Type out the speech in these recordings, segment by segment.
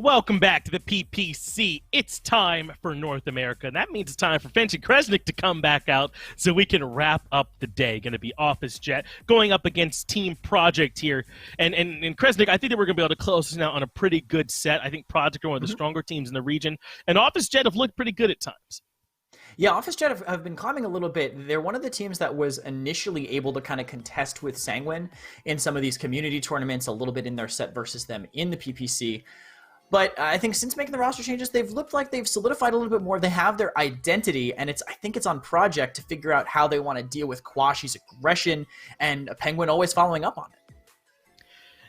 Welcome back to the PPC. It's time for North America, and that means it's time for Finch and Kresnik to come back out so we can wrap up the day. Going to be Officejet going up against Team Project here. And Kresnik, I think that we're going to be able to close this out on a pretty good set. I think Project are one of the stronger teams in the region, and Officejet have looked pretty good at times. Yeah, Officejet have been climbing a little bit. They're one of the teams that was initially able to kind of contest with Penguiinn in some of these community tournaments, a little bit in their set versus them in the PPC. But I think since making the roster changes, they've looked like they've solidified a little bit more. They have their identity, and I think it's on Project to figure out how they want to deal with Quaxi's aggression and Penguiinn always following up on it.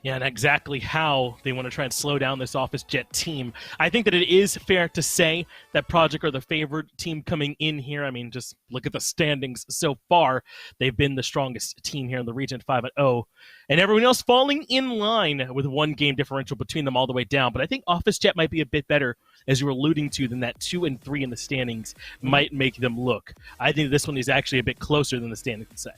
Yeah, and exactly how they want to try and slow down this Officejet team. I think that it is fair to say that Project are the favored team coming in here. I mean, just look at the standings so far. They've been the strongest team here in the region, 5-0. And everyone else falling in line with one game differential between them all the way down. But I think Officejet might be a bit better, as you were alluding to, than that 2 and 3 in the standings might make them look. I think this one is actually a bit closer than the standings would say.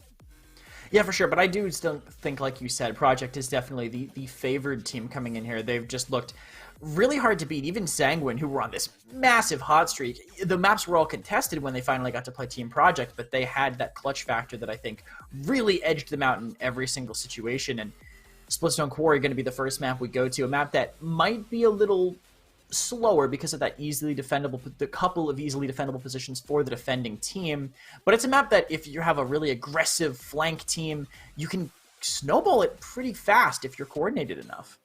Yeah, for sure. But I do still think, like you said, Project is definitely the favored team coming in here. They've just looked really hard to beat. Even Penguiinn, who were on this massive hot streak. The maps were all contested when they finally got to play Team Project, but they had that clutch factor that I think really edged them out in every single situation. And Splitstone Quarry going to be the first map we go to, a map that might be a little slower because of that the couple of easily defendable positions for the defending team. But it's a map that if you have a really aggressive flank team, you can snowball it pretty fast if you're coordinated enough.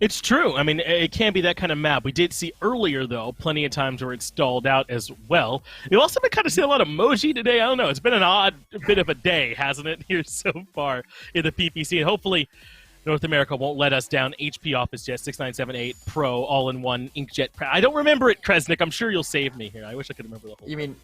It's true. I mean, it can be that kind of map. We did see earlier, though, plenty of times where it stalled out as well. We've also been kind of seeing a lot of emoji today. I don't know. It's been an odd bit of a day, hasn't it, here so far in the PPC. And hopefully North America won't let us down. HP Officejet 6978 Pro all-in-one inkjet. I don't remember it, Kresnik. I'm sure you'll save me here. I wish I could remember the whole. You mean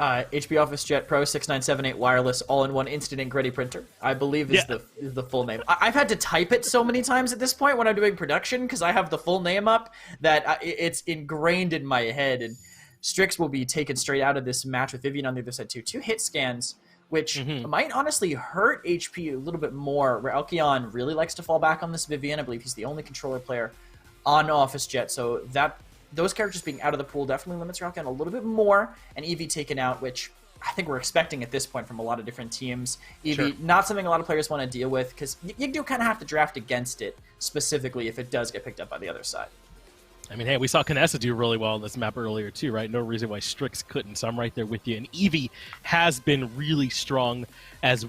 HP Officejet Pro 6978 wireless all-in-one instant ink ready printer? I believe is the full name. I've had to type it so many times at this point when I'm doing production because I have the full name up that it's ingrained in my head. And Strix will be taken straight out of this match with Evie on the other side too. 2 hit scans, which might honestly hurt HP a little bit more. Ralkion really likes to fall back on this Vivian. I believe he's the only controller player on Officejet, so those characters being out of the pool definitely limits Ralkion a little bit more, and Evie taken out, which I think we're expecting at this point from a lot of different teams. Evie, not something a lot of players want to deal with, because you do kind of have to draft against it, specifically if it does get picked up by the other side. I mean, hey, we saw Knessa do really well on this map earlier, too, right? No reason why Strix couldn't, so I'm right there with you. And Evie has been really strong as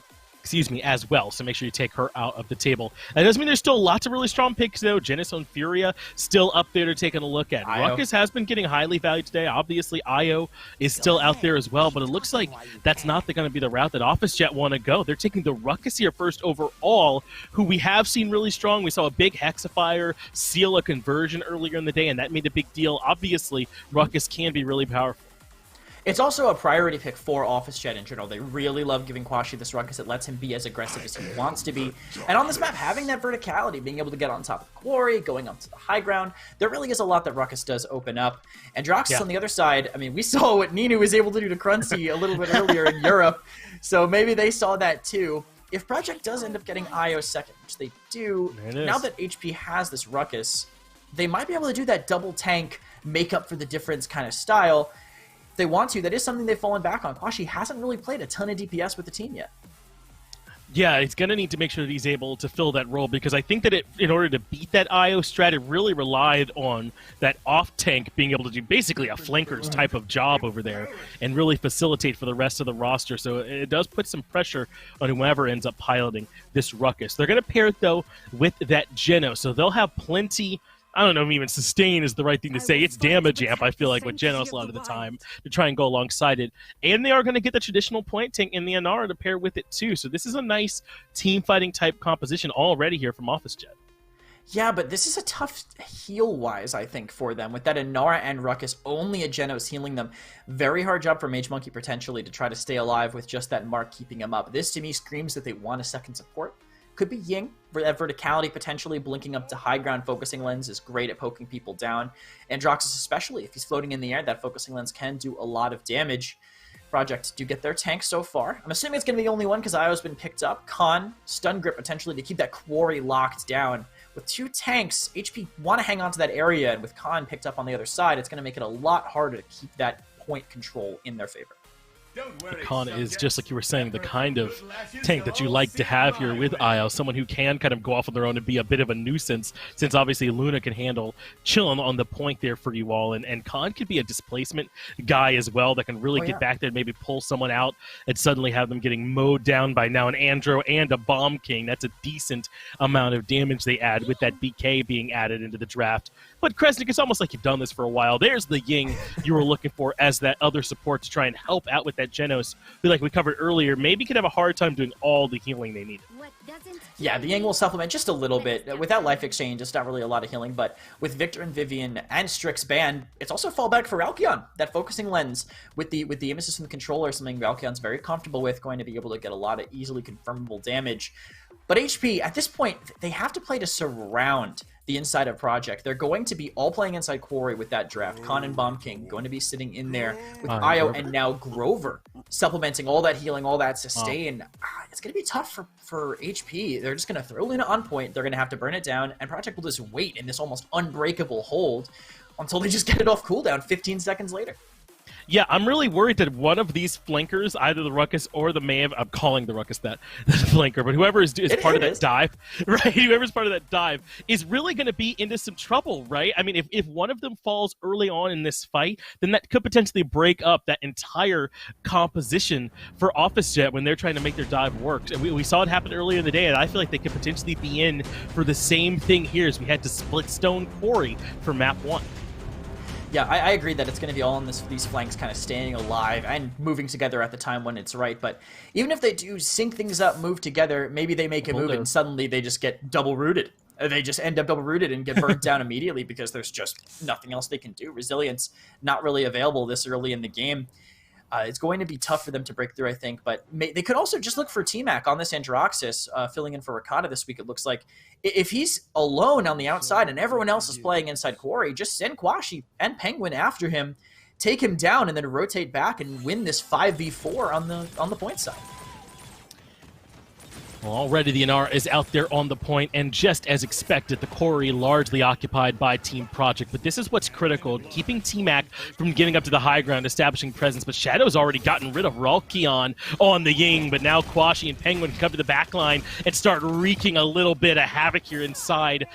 well, so make sure you take her out of the table. That doesn't mean there's still lots of really strong picks, though. Jenos and Furia still up there to take a look at. Ruckus has been getting highly valued today. Obviously, Io is still out there as well, but it looks like that's not going to be the route that Officejet want to go. They're taking the Ruckus here first overall, who we have seen really strong. We saw a big Hexifier seal a conversion earlier in the day, and that made a big deal. Obviously, Ruckus can be really powerful. It's also a priority pick for Officejet in general. They really love giving Quaxhi this Ruckus. It lets him be as aggressive as he wants to be. And on this map, having that verticality, being able to get on top of the quarry, going up to the high ground, there really is a lot that Ruckus does open up. Androxus on the other side, I mean, we saw what Ninu was able to do to Crunchy a little bit earlier in Europe, so maybe they saw that too. If Project does end up getting Io second, which they do, now that HP has this Ruckus, they might be able to do that double tank, make up for the difference kind of style. They want to. That is something they've fallen back on. Quaxhi hasn't really played a ton of DPS with the team yet. Yeah, he's going to need to make sure that he's able to fill that role, because I think that in order to beat that IO strat, it really relied on that off-tank being able to do basically a flanker's type of job over there and really facilitate for the rest of the roster. So it does put some pressure on whoever ends up piloting this Ruckus. They're going to pair it, though, with that Jenos, so they'll have plenty. I don't know if even sustain is the right thing to say. It's damage amp, I feel like, with Jenos a lot of the time to try and go alongside it. And they are going to get the traditional point tank in the Inara to pair with it, too. So this is a nice team-fighting type composition already here from Officejet. Yeah, but this is a tough heal-wise, I think, for them. With that Inara and Ruckus, only a Jenos healing them. Very hard job for MageMonkey, potentially, to try to stay alive with just that Mark keeping him up. This, to me, screams that they want a second support. Could be Ying, for that verticality, potentially blinking up to high ground. Focusing lens is great at poking people down. Androxus especially, if he's floating in the air, that focusing lens can do a lot of damage. Project do get their tank so far. I'm assuming it's going to be the only one because Io's been picked up. Stun Grip potentially to keep that quarry locked down, with 2 tanks, HP want to hang on to that area, and with Khan picked up on the other side, it's going to make it a lot harder to keep that point control in their favor. Khan is, just like you were saying, the kind of tank that you like to have here with Io, someone who can kind of go off on their own and be a bit of a nuisance, since obviously Luna can handle chilling on the point there for you all, and Khan could be a displacement guy as well that can really get back there and maybe pull someone out and suddenly have them getting mowed down by now an Andro and a Bomb King. That's a decent amount of damage they add with that BK being added into the draft. But Kresnik, it's almost like you've done this for a while. There's the Ying you were looking for as that other support to try and help out with that Jenos, who, like we covered earlier, maybe could have a hard time doing all the healing they need. Yeah, the Ying will supplement just a little bit. Without Life Exchange, it's not really a lot of healing, but with Victor and Vivian and Strix banned, it's also fallback for Ralkion. That focusing lens with the emphasis on the controller, something Ralkion's very comfortable with, going to be able to get a lot of easily confirmable damage. But HP, at this point, they have to play to surround the inside of Project. They're going to be all playing inside Quarry with that draft. Khan and Bomb King going to be sitting in there with Io and now Grover supplementing all that healing, all that sustain. It's going to be tough for HP. They're just going to throw Luna on point. They're going to have to burn it down, and Project will just wait in this almost unbreakable hold until they just get it off cooldown 15 seconds later. Yeah, I'm really worried that one of these flankers, either the Ruckus or the Maeve, I'm calling the Ruckus that flanker, but whoever is part of that dive, right? Whoever's part of that dive is really going to be into some trouble, right? I mean, if one of them falls early on in this fight, then that could potentially break up that entire composition for Officejet when they're trying to make their dive work. We saw it happen earlier in the day, and I feel like they could potentially be in for the same thing here as we had to split Stone Quarry for map 1. Yeah, I agree that it's going to be all on these flanks kind of staying alive and moving together at the time when it's right. But even if they do sync things up, move together, maybe they make a move and suddenly they just get double-rooted. They just end up double-rooted and get burnt down immediately because there's just nothing else they can do. Resilience not really available this early in the game. It's going to be tough for them to break through, I think, but they could also just look for T-Mac on this Androxus, filling in for RKTA this week, it looks like. If he's alone on the outside and everyone else is playing inside Quarry, just send Quaxhi and Penguiinn after him, take him down, and then rotate back and win this 5v4 on the point side. Well, already the Inara is out there on the point, and just as expected, the Quarry largely occupied by Team Project. But this is what's critical, keeping T-Mac from getting up to the high ground, establishing presence. But Shadow's already gotten rid of Ralkion on the Ying, but now Quaxhi and Penguiinn come to the back line and start wreaking a little bit of havoc here inside,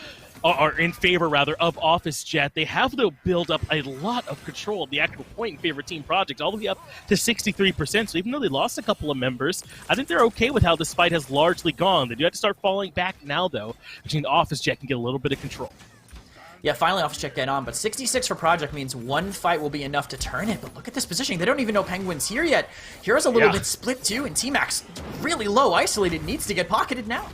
or in favor, rather, of Officejet. They have, though, built up a lot of control of the actual point in favor of Team Project, all the way up to 63%. So even though they lost a couple of members, I think they're okay with how this fight has largely gone. They do have to start falling back now, though, which means Officejet can get a little bit of control. Yeah, finally Officejet get on, but 66 for Project means one fight will be enough to turn it. But look at this positioning. They don't even know Penguinn's here yet. Hero's a little bit split, too, and T-Mac's really low, isolated, needs to get pocketed now.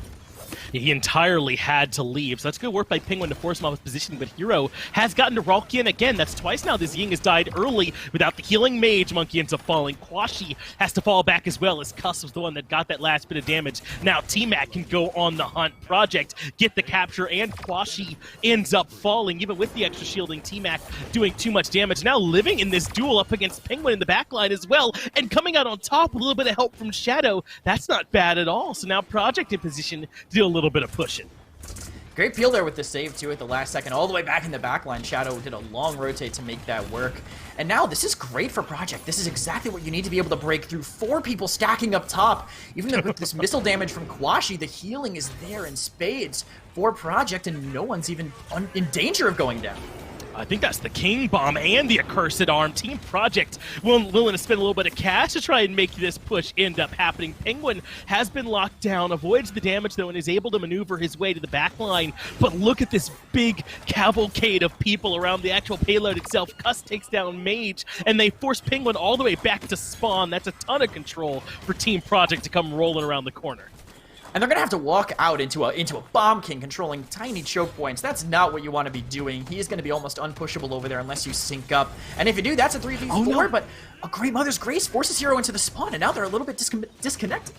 He entirely had to leave, so that's good work by Penguiinn to force him off his position, but Hiro has gotten to Ralkion again. That's twice now this Ying has died early without the healing MageMonkey ends up falling. Quaxhi has to fall back as well, as Cuss was the one that got that last bit of damage. Now T-Mac can go on the hunt. Project get the capture, and Quaxhi ends up falling. Even with the extra shielding, T-Mac doing too much damage. Now living in this duel up against Penguiinn in the backline as well, and coming out on top with a little bit of help from Shadow. That's not bad at all. So now Project in position to do a little bit of pushing. Great peel there with the save, too, at the last second. All the way back in the backline. Shadow did a long rotate to make that work. And now this is great for Project. This is exactly what you need to be able to break through. 4 people stacking up top. Even with this missile damage from Quaxhi, the healing is there in spades for Project, and no one's even in danger of going down. I think that's the King Bomb and the Accursed Arm. Team Project willing to spend a little bit of cash to try and make this push end up happening. Penguiinn has been locked down, avoids the damage though, and is able to maneuver his way to the back line. But look at this big cavalcade of people around the actual payload itself. Cuss takes down Mage, and they force Penguiinn all the way back to spawn. That's a ton of control for Team Project to come rolling around the corner. And they're going to have to walk out into a Bomb King controlling tiny choke points. That's not what you want to be doing. He is going to be almost unpushable over there unless you sync up. And if you do, that's a 3v4, oh, no. But a Great Mother's Grace forces Hiro into the spawn, and now they're a little bit disconnected.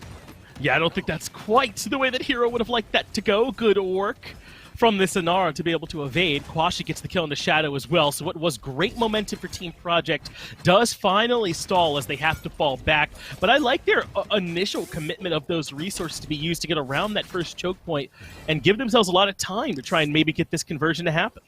Yeah, I don't think that's quite the way that Hiro would have liked that to go. Good work from this Inara to be able to evade. Quaxhi gets the kill in the shadow as well, so what was great momentum for Team Project does finally stall as they have to fall back. But I like their initial commitment of those resources to be used to get around that first choke point and give themselves a lot of time to try and maybe get this conversion to happen.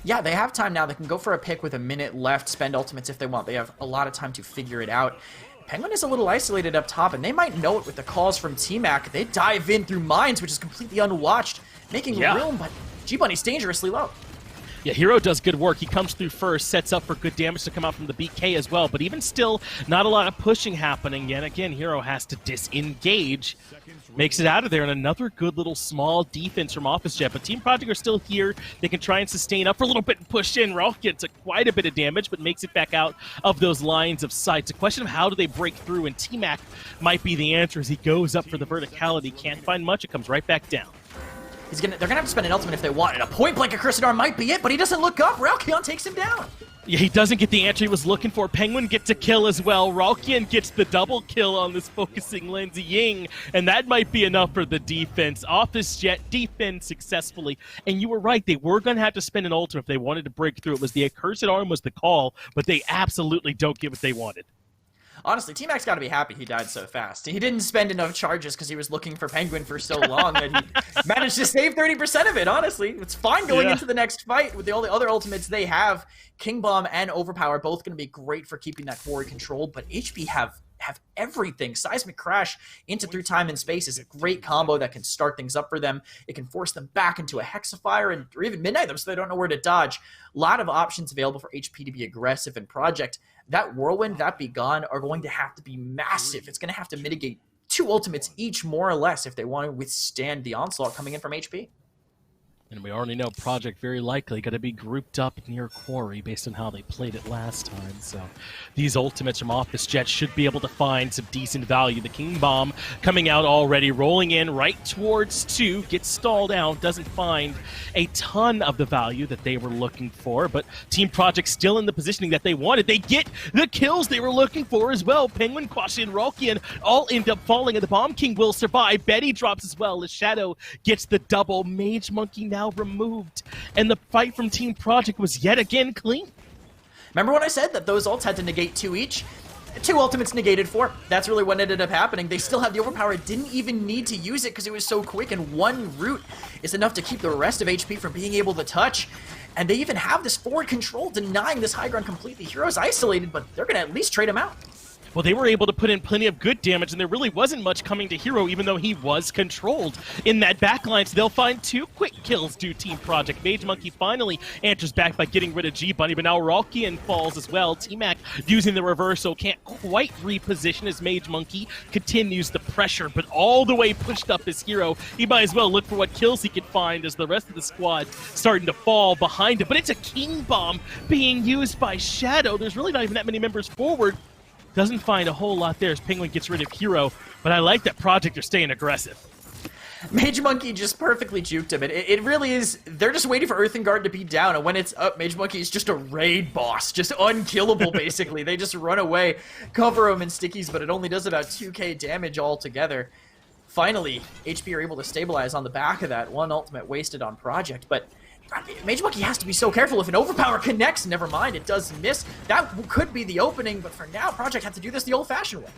Yeah, they have time now. They can go for a pick with a minute left, spend ultimates if they want. They have a lot of time to figure it out. Penguinn is a little isolated up top, and they might know it with the calls from T-Mac. They dive in through mines, which is completely unwatched, making room, but G-Bunny's dangerously low. Yeah, Hiro does good work. He comes through first, sets up for good damage to come out from the BK as well, but even still, not a lot of pushing happening yet. Again, Hiro has to disengage, makes it out of there, and another good little small defense from Officejet, but Team Project are still here. They can try and sustain up for a little bit and push in. Ralkion took quite a bit of damage, but makes it back out of those lines of sight. It's a question of how do they break through, and T-Mac might be the answer as he goes up for the verticality. Can't find much, it comes right back down. They're gonna have to spend an ultimate if they want it. A point blank Accursed might be it, but he doesn't look up. Ralkion takes him down. Yeah, he doesn't get the answer he was looking for. Penguinn gets a kill as well. Ralkion gets the double kill on this focusing lens Ying, and that might be enough for the defense. Officejet defends successfully, and you were right. They were going to have to spend an ultimate if they wanted to break through. It was the Accursed Arm was the call, but they absolutely don't get what they wanted. Honestly, T-Mac's got to be happy he died so fast. He didn't spend enough charges because he was looking for Penguinn for so long that he managed to save 30% of it, honestly. It's fine going into the next fight with the only other ultimates they have. King Bomb and Overpower both going to be great for keeping that quarry controlled, but HP have everything. Seismic Crash into through time and space is a great combo that can start things up for them. It can force them back into a Hexafire or even Midnight them so they don't know where to dodge. A lot of options available for HP to be aggressive in Project. That Whirlwind, that Be Gone are going to have to be massive. It's going to have to mitigate 2 ultimates each more or less if they want to withstand the onslaught coming in from HP. And we already know Project very likely going to be grouped up near Quarry based on how they played it last time. So these ultimates from Officejet should be able to find some decent value. The King Bomb coming out already, rolling in right towards 2, gets stalled out, doesn't find a ton of the value that they were looking for, but Team Project still in the positioning that they wanted. They get the kills they were looking for as well. Penguinn, Quaxhi, and Ralkion all end up falling, and the Bomb King will survive. Betty drops as well as Shadow gets the double. MageMonkey now removed, and the fight from Team Project was yet again clean. Remember when I said that those ults had to negate 2 each? 2 ultimates negated 4. That's really what ended up happening. They still have the Overpower. Didn't even need to use it because it was so quick, and 1 root is enough to keep the rest of HP from being able to touch. And they even have this forward control denying this high ground completely. Hero's isolated, but they're going to at least trade him out. Well, they were able to put in plenty of good damage, and there really wasn't much coming to Hiro, even though he was controlled in that backline. So they'll find 2 quick kills due Team Project. MageMonkey finally answers back by getting rid of G-Bunny, but now Ralkion falls as well. T-Mac using the reversal can't quite reposition as MageMonkey continues the pressure, but all the way pushed up his Hiro. He might as well look for what kills he could find as the rest of the squad starting to fall behind him. But it's a King Bomb being used by Shadow. There's really not even that many members forward. Doesn't find a whole lot there as Penguinn gets rid of Hiro, but I like that Project are staying aggressive. MageMonkey just perfectly juked him. It really is, they're just waiting for Earthengard to be down, and when it's up, MageMonkey is just a raid boss, just unkillable basically. They just run away, cover him in stickies, but it only does about 2k damage altogether. Finally, HP are able to stabilize on the back of that. 1 ultimate wasted on Project, but MageMonkey has to be so careful. If an Overpower connects, never mind, it does miss. That could be the opening, but for now, Project have to do this the old-fashioned way.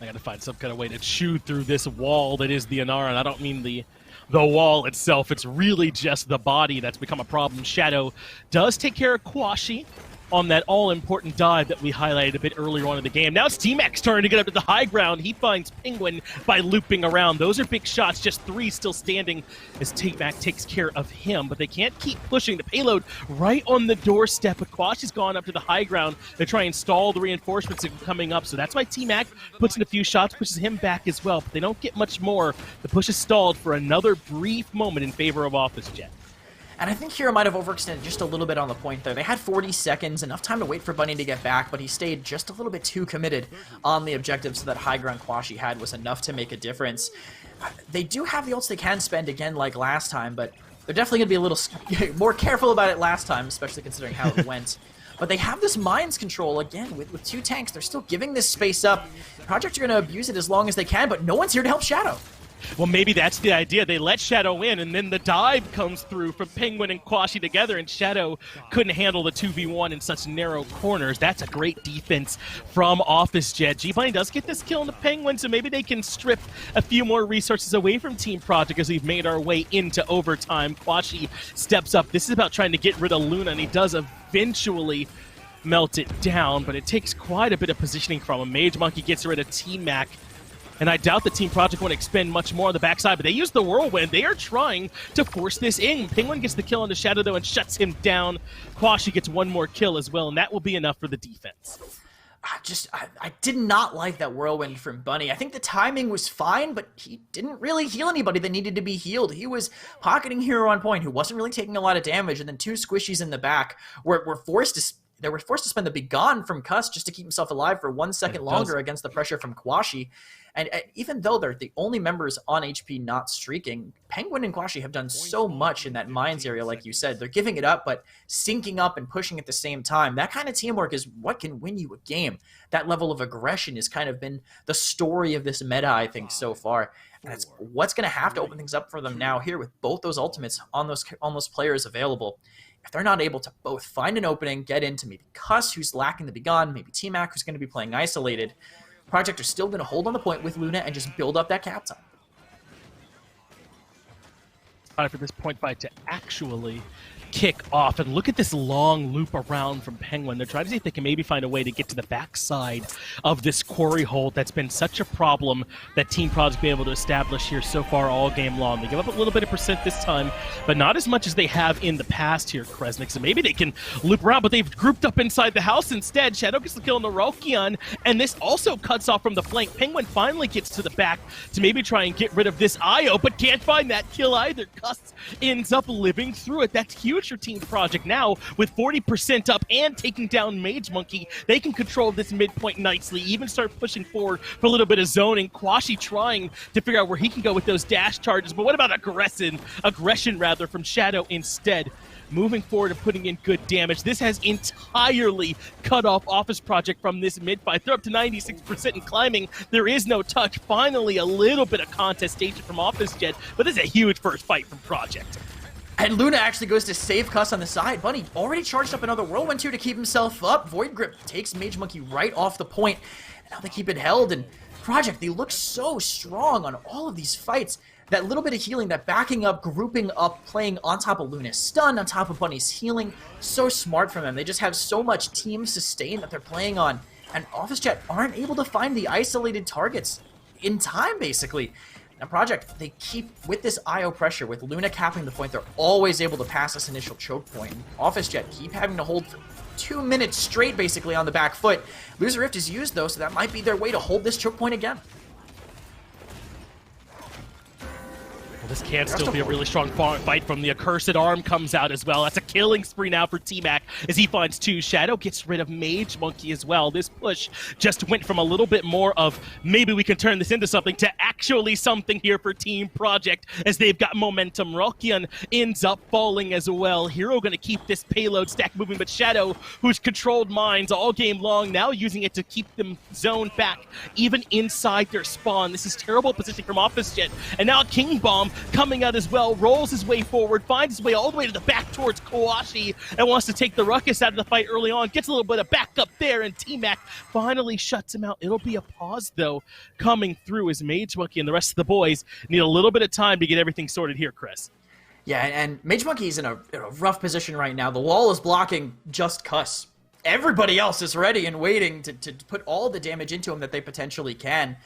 I gotta find some kind of way to chew through this wall that is the Inara, and I don't mean the wall itself. It's really just the body that's become a problem. Shadow does take care of Quaxhi on that all-important dive that we highlighted a bit earlier on in the game. Now it's T-Mac's turn to get up to the high ground. He finds Penguinn by looping around. Those are big shots, just 3 still standing as T-Mac takes care of him, but they can't keep pushing the payload right on the doorstep. But Quaxi's gone up to the high ground to try and stall the reinforcements coming up, so that's why T-Mac puts in a few shots, pushes him back as well, but they don't get much more. The push is stalled for another brief moment in favor of Officejet. And I think Hiro might have overextended just a little bit on the point there. They had 40 seconds, enough time to wait for Bunny to get back, but he stayed just a little bit too committed on the objective, so that high ground Quaxhi had was enough to make a difference. They do have the ults they can spend again like last time, but they're definitely going to be a little more careful about it last time, especially considering how it went. But they have this mines control again with 2 tanks. They're still giving this space up. Project are going to abuse it as long as they can, but no one's here to help Shadow. Well, maybe that's the idea. They let Shadow in, and then the dive comes through from Penguinn and Quaxhi together, and Shadow couldn't handle the 2v1 in such narrow corners. That's a great defense from Officejet. G-Bunny does get this kill on the Penguinn, so maybe they can strip a few more resources away from Team Project as we've made our way into overtime. Quaxhi steps up. This is about trying to get rid of Luna, and he does eventually melt it down, but it takes quite a bit of positioning from him. MageMonkey gets rid of T-Mac, and I doubt the Team Project want to expend much more on the backside, but they use the Whirlwind. They are trying to force this in. Penguinn gets the kill on the Shadow, though, and shuts him down. Quaxhi gets one more kill as well, and that will be enough for the defense. I did not like that Whirlwind from Bunny. I think the timing was fine, but he didn't really heal anybody that needed to be healed. He was pocketing Hiro on point, who wasn't really taking a lot of damage, and then two squishies in the back were forced to... They were forced to spend the Begone from kusqt just to keep himself alive for 1 second longer against the pressure from Quaxhi. And even though they're the only members on HP not streaking, Penguinn and Quaxhi have done so much in that mines area, like you said. They're giving it up, but syncing up and pushing at the same time. That kind of teamwork is what can win you a game. That level of aggression has kind of been the story of this meta, I think, so far. And it's what's going to have to open things up for them now here with both those ultimates on those players available. If they're not able to both find an opening, get into maybe kusqt, who's lacking the Begone, maybe T-Mac, who's going to be playing isolated, Project are still going to hold on the point with Luna and just build up that cap time. Time for this point fight to actually kick off, and look at this long loop around from Penguinn. They're trying to see if they can maybe find a way to get to the backside of this quarry hold that's been such a problem that Team Project's been able to establish here so far all game long. They give up a little bit of percent this time, but not as much as they have in the past here, Kresnik. So maybe they can loop around, but they've grouped up inside the house instead. Shadow gets the kill on the Ralkion, and this also cuts off from the flank. Penguinn finally gets to the back to maybe try and get rid of this IO, but can't find that kill either. kusqt ends up living through it. That's huge for Team Project now, with 40% up and taking down MageMonkey. They can control this midpoint nicely, even start pushing forward for a little bit of zoning. Quaxhi trying to figure out where he can go with those dash charges, but what about aggression from Shadow instead? Moving forward and putting in good damage. This has entirely cut off Office Project from this mid-fight. They're up to 96% and climbing. There is no touch. Finally, a little bit of contestation from Officejet, but this is a huge first fight from Project. And Luna actually goes to save kusqt on the side. Bunny already charged up another Whirlwind too to keep himself up. Void Grip takes MageMonkey right off the point. Now they keep it held, and Project, they look so strong on all of these fights. That little bit of healing, that backing up, grouping up, playing on top of Luna's stun, on top of Bunny's healing, so smart from them. They just have so much team sustain that they're playing on, and Officejet aren't able to find the isolated targets in time, basically. Now Project, they keep, with this IO pressure, with Luna capping the point, they're always able to pass this initial choke point. Officejet keep having to hold for 2 minutes straight, basically, on the back foot. Loser Rift is used, though, so that might be their way to hold this choke point again. Well, this can still be a really strong fight from the Accursed Arm comes out as well. That's a killing spree now for T-Mac as he finds two. Shadow gets rid of MageMonkey as well. This push just went from a little bit more of maybe we can turn this into something to actually something here for Team Project as they've got momentum. Ralkion ends up falling as well. Hiro going to keep this payload stack moving, but Shadow, who's controlled mines all game long, now using it to keep them zoned back even inside their spawn. This is terrible positioning from Officejet. And now King Bomb coming out as well, rolls his way forward, finds his way all the way to the back towards Quaxhi, and wants to take the Ruckus out of the fight early on, gets a little bit of backup there, and T-Mac finally shuts him out. It'll be a pause, though, coming through as MageMonkey and the rest of the boys need a little bit of time to get everything sorted here, Chris. Yeah, and MageMonkey's in a rough position right now. The wall is blocking just kusqt. Everybody else is ready and waiting to put all the damage into him that they potentially can.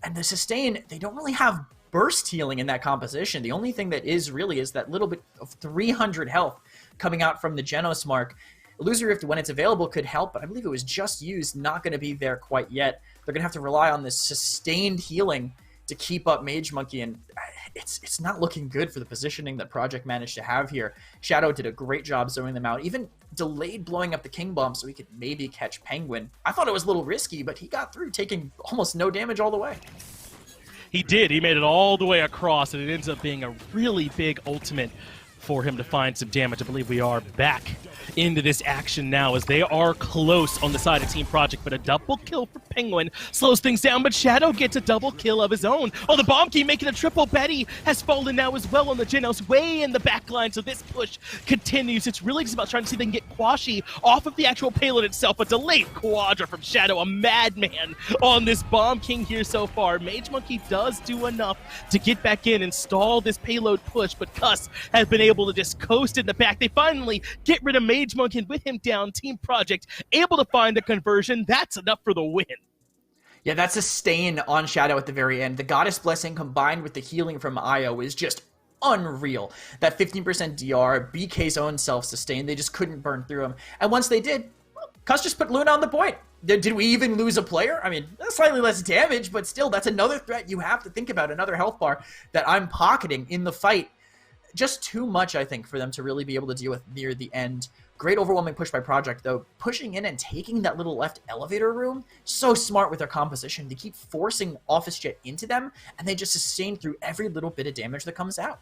And the sustain, they don't really have burst healing in that composition. The only thing that is really is that little bit of 300 health coming out from the Jenos mark. Illusory Rift, when it's available, could help, but I believe it was just used, not going to be there quite yet. They're going to have to rely on this sustained healing to keep up MageMonkey, and it's not looking good for the positioning that Project managed to have here. Shadow did a great job zoning them out, even delayed blowing up the King Bomb so he could maybe catch Penguinn. I thought it was a little risky, but he got through, taking almost no damage all the way. He did. He made it all the way across, and it ends up being a really big ultimate for him to find some damage. I believe we are back into this action now as they are close on the side of Team Project, but a double kill for Penguinn slows things down, but Shadow gets a double kill of his own. Oh, the bomb key making a triple. Betty has fallen now as well on the Jenos, way in the back line, so this push continues. It's really just about trying to see if they can get Quaxhi off of the actual payload itself. A delayed quadra from Shadow, a madman on this Bomb King here so far. MageMonkey does do enough to get back in and stall this payload push, but Cuss has been able to just coast in the back. They finally get rid of MageMonkey, and with him down, Team Project able to find a conversion. That's enough for the win. Yeah, that's a stain on Shadow at the very end. The Goddess Blessing combined with the healing from Io is just unreal. That 15% DR, BK's own self-sustain, they just couldn't burn through him. And once they did, well, Cuss just put Luna on the point. Did we even lose a player? I mean, slightly less damage, but still, that's another threat you have to think about, another health bar that I'm pocketing in the fight. Just too much, I think, for them to really be able to deal with near the end. Great overwhelming push by Project, though. Pushing in and taking that little left elevator room, so smart with their composition. They keep forcing Officejet into them, and they just sustain through every little bit of damage that comes out.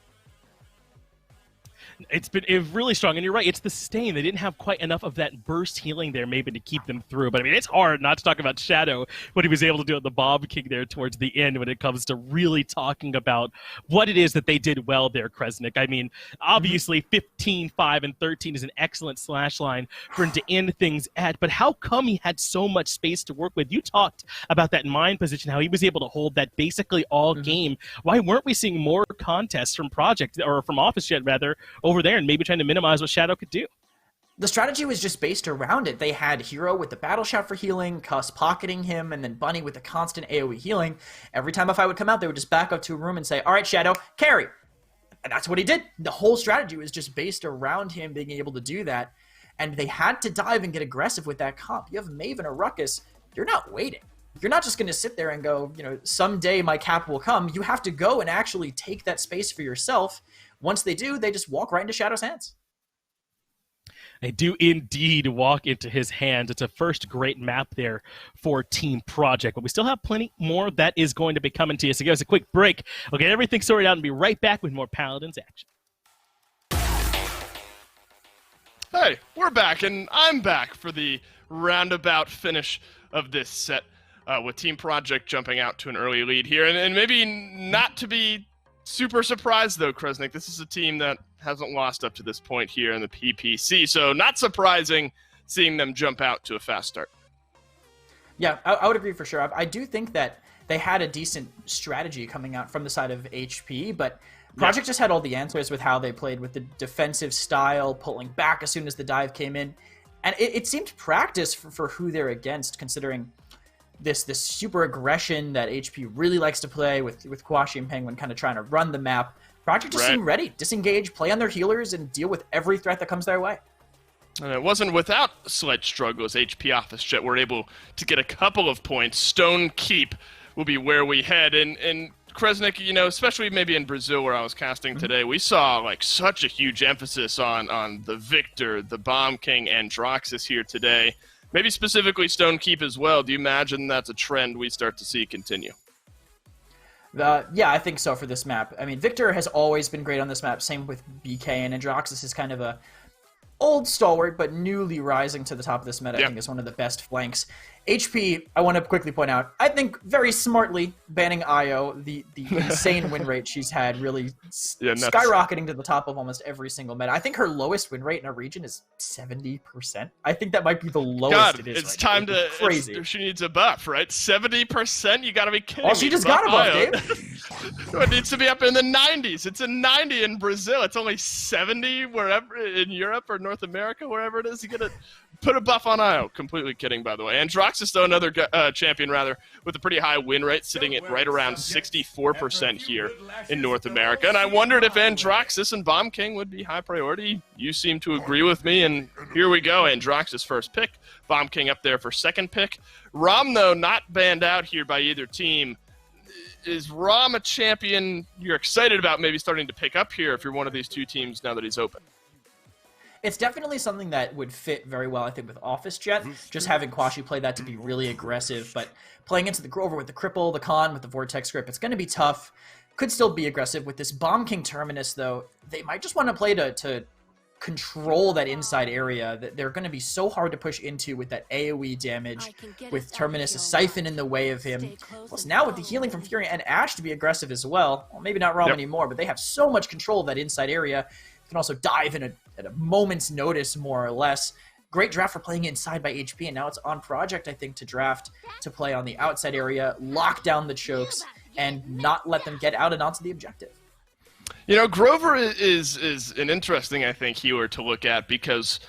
It's been really strong, and you're right, it's the sustain. They didn't have quite enough of that burst healing there maybe to keep them through. But I mean, it's hard not to talk about Shadow, what he was able to do at the Bomb King there towards the end when it comes to really talking about what it is that they did well there, Kresnik. I mean, obviously 15, 5, and 13 is an excellent slash line for him to end things at, but how come he had so much space to work with? You talked about that mine position, how he was able to hold that basically all game. Why weren't we seeing more contests from Project, or from Officejet rather, over there, and maybe trying to minimize what Shadow could do? The strategy was just based around it. They had Hiro with the battle shout for healing, Cuss pocketing him, and then Bunny with the constant AoE healing. Every time a fight would come out, they would just back up to a room and say, all right, Shadow, carry. And that's what he did. The whole strategy was just based around him being able to do that. And they had to dive and get aggressive with that comp. You have Maeve and a Ruckus. You're not waiting. You're not just going to sit there and go, you know, someday my cap will come. You have to go and actually take that space for yourself. Once they do, they just walk right into Shadow's hands. They do indeed walk into his hands. It's a first great map there for Team Project, but we still have plenty more that is going to be coming to you. So give us a quick break. We'll get everything sorted out and be right back with more Paladins action. Hey, we're back, and I'm back for the roundabout finish of this set with Team Project jumping out to an early lead here. And maybe not to be super surprised, though, Kresnik. This is a team that hasn't lost up to this point here in the PPC, so not surprising seeing them jump out to a fast start. Yeah, I would agree for sure. I do think that they had a decent strategy coming out from the side of HP, but Project just had all the answers with how they played with the defensive style, pulling back as soon as the dive came in. And it seemed practice for who they're against, considering this super aggression that HP really likes to play with Quaxhi and Penguinn kind of trying to run the map. Project just seemed ready, disengage, play on their healers, and deal with every threat that comes their way. And it wasn't without slight struggles HP Officejet were able to get a couple of points. Stone Keep will be where we head. And Kresnik, you know, especially maybe in Brazil where I was casting today, we saw like such a huge emphasis on the Victor, the Bomb King, Androxus here today. Maybe specifically Stone Keep as well. Do you imagine that's a trend we start to see continue? Yeah, I think so for this map. I mean, Victor has always been great on this map. Same with BK, and Androxus is kind of a old stalwart, but newly rising to the top of this meta. I think is one of the best flanks. HP, I want to quickly point out, I think very smartly banning Io, the insane win rate she's had, really skyrocketing to the top of almost every single meta. I think her lowest win rate in a region is 70%. I think that might be the lowest it is. It's time to crazy. She needs a buff, right? 70%? You gotta be kidding me. Oh, she just got a buff, Dave. It needs to be up in the 90s. It's a 90 in Brazil. It's only 70 wherever in Europe or North America, wherever it is. You gotta put a buff on Io. Completely kidding, by the way. Androxus, though, another champion, rather, with a pretty high win rate, sitting at right around 64% here in North America. And I wondered if Androxus and Bomb King would be high priority. You seem to agree with me, and here we go. Androxus first pick, Bomb King up there for second pick. Raum, though, not banned out here by either team. Is Raum a champion you're excited about maybe starting to pick up here if you're one of these two teams now that he's open? It's definitely something that would fit very well, I think, with Officejet. Just having Quaxhi play that to be really aggressive, but playing into the Grover with the Cripple, the Con with the Vortex Grip, it's going to be tough. Could still be aggressive with this Bomb King Terminus, though. They might just want to play to control that inside area that they're going to be so hard to push into with that AoE damage, with Terminus a Siphon in the way of him. Plus now with the healing from Furia and Ashe to be aggressive as well. Well, maybe not Raum anymore, but they have so much control of that inside area. You can also dive in at a moment's notice, more or less. Great draft for playing inside by HP, and now it's on Project, I think, to draft to play on the outside area, lock down the chokes, and not let them get out and onto the objective. You know, Grover is an interesting, I think, healer to look at, because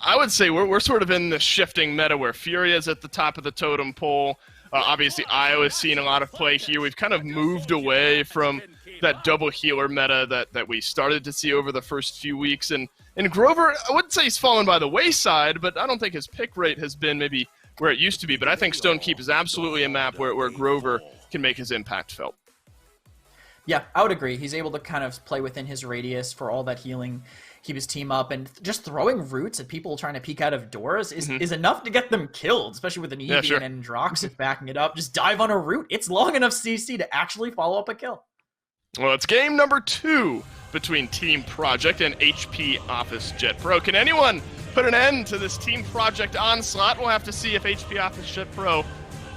I would say we're sort of in the shifting meta where Furia is at the top of the totem pole. Obviously, Io is seeing a lot of play here. We've kind of moved away from that double healer meta that we started to see over the first few weeks. And Grover, I wouldn't say he's fallen by the wayside, but I don't think his pick rate has been maybe where it used to be. But I think Stonekeep is absolutely a map where Grover can make his impact felt. Yeah, I would agree. He's able to kind of play within his radius for all that healing, keep his team up, and just throwing roots at people trying to peek out of doors is enough to get them killed, especially with an Evie and Androxus backing it up. Just dive on a root. It's long enough CC to actually follow up a kill. Well, it's game number 2 between Team Project and HP Officejet Pro. Can anyone put an end to this Team Project onslaught? We'll have to see if HP Officejet Pro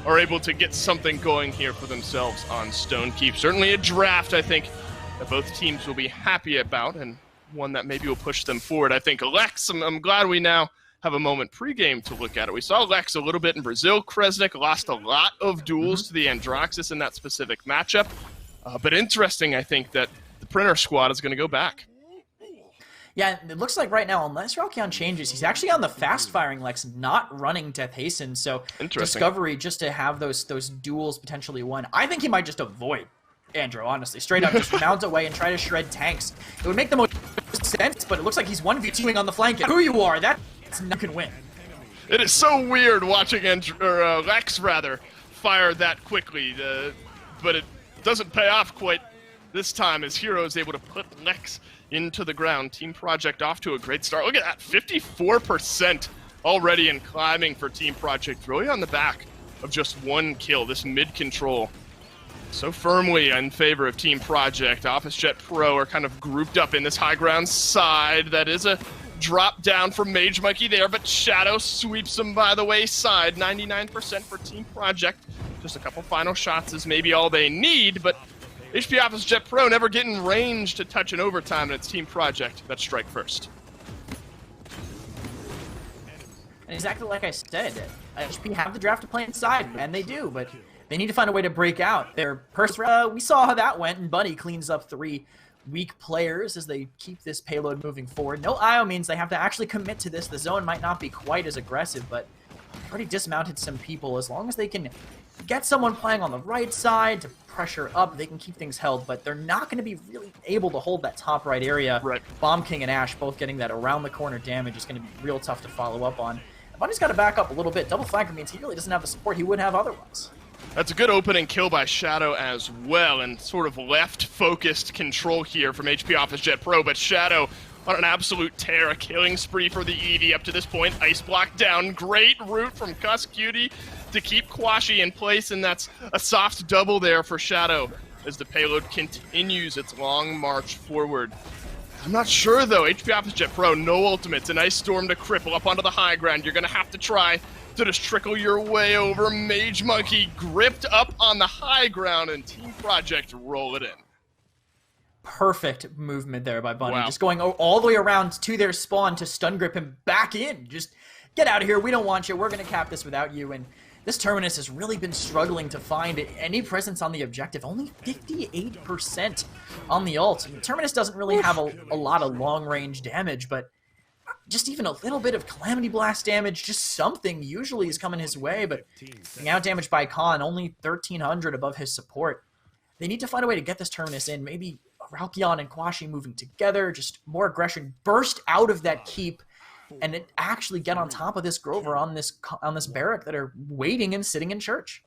are able to get something going here for themselves on Stonekeep. Certainly a draft, I think, that both teams will be happy about, and one that maybe will push them forward. I think Lex, I'm glad we now have a moment pregame to look at it. We saw Lex a little bit in Brazil. Kresnik lost a lot of duels to the Androxus in that specific matchup. But interesting, I think, that the Printer squad is going to go back. Yeah, it looks like right now, unless Ralkion changes, he's actually on the fast-firing Lex, not running Death Hasten. So Discovery, just to have those duels potentially won. I think he might just avoid Andro, honestly. Straight up, just mount away and try to shred tanks. It would make the most sense, but it looks like he's 1v2ing on the flank. Who you are, that's not can win. It is so weird watching Lex, fire that quickly, but it doesn't pay off quite this time as Hiro is able to put Lex into the ground. Team Project off to a great start. Look at that, 54% already in climbing for Team Project, really on the back of just one kill. This mid-control so firmly in favor of Team Project. Officejet Pro are kind of grouped up in this high ground side. That is a drop down from MageMonkey there, but Shadow sweeps them by the wayside. 99% for Team Project. Just a couple final shots is maybe all they need, but HP Officejet Pro never getting range to touch an overtime, and it's Team Project that strike first. And exactly like I said, HP have the draft to play inside, and they do, but they need to find a way to break out. Their we saw how that went, and Bunny cleans up 3 weak players as they keep this payload moving forward. No IO means they have to actually commit to this. The zone might not be quite as aggressive, but they've already dismounted some people. As long as they can get someone playing on the right side to pressure up, they can keep things held, but they're not going to be really able to hold that top right area. Bomb King and Ashe both getting that around the corner damage is going to be real tough to follow up on. Bunny's got to back up a little bit. Double flanker means he really doesn't have the support he would have otherwise. That's a good opening kill by Shadow as well, and sort of left-focused control here from HP Officejet Pro, but Shadow on an absolute tear, a killing spree for the Evie up to this point. Ice block down, great route from kusqt to keep Quaxhi in place, and that's a soft double there for Shadow as the payload continues its long march forward. I'm not sure, though. HP Officejet Pro, no ultimates. An Ice Storm to cripple up onto the high ground. You're going to have to try to just trickle your way over. MageMonkey gripped up on the high ground, and Team Project roll it in. Perfect movement there by Bunny. Wow. Just going all the way around to their spawn to stun grip him back in. Just get out of here. We don't want you. We're going to cap this without you. And this Terminus has really been struggling to find any presence on the objective. Only 58% on the ult. I mean, Terminus doesn't really have a lot of long-range damage, but just even a little bit of Calamity Blast damage, just something usually is coming his way, but being out-damaged by Khan, only 1,300 above his support. They need to find a way to get this Terminus in. Maybe Ralkion and Quaxhi moving together, just more aggression, burst out of that keep, and actually get on top of this Grover on this Barik that are waiting and sitting in church.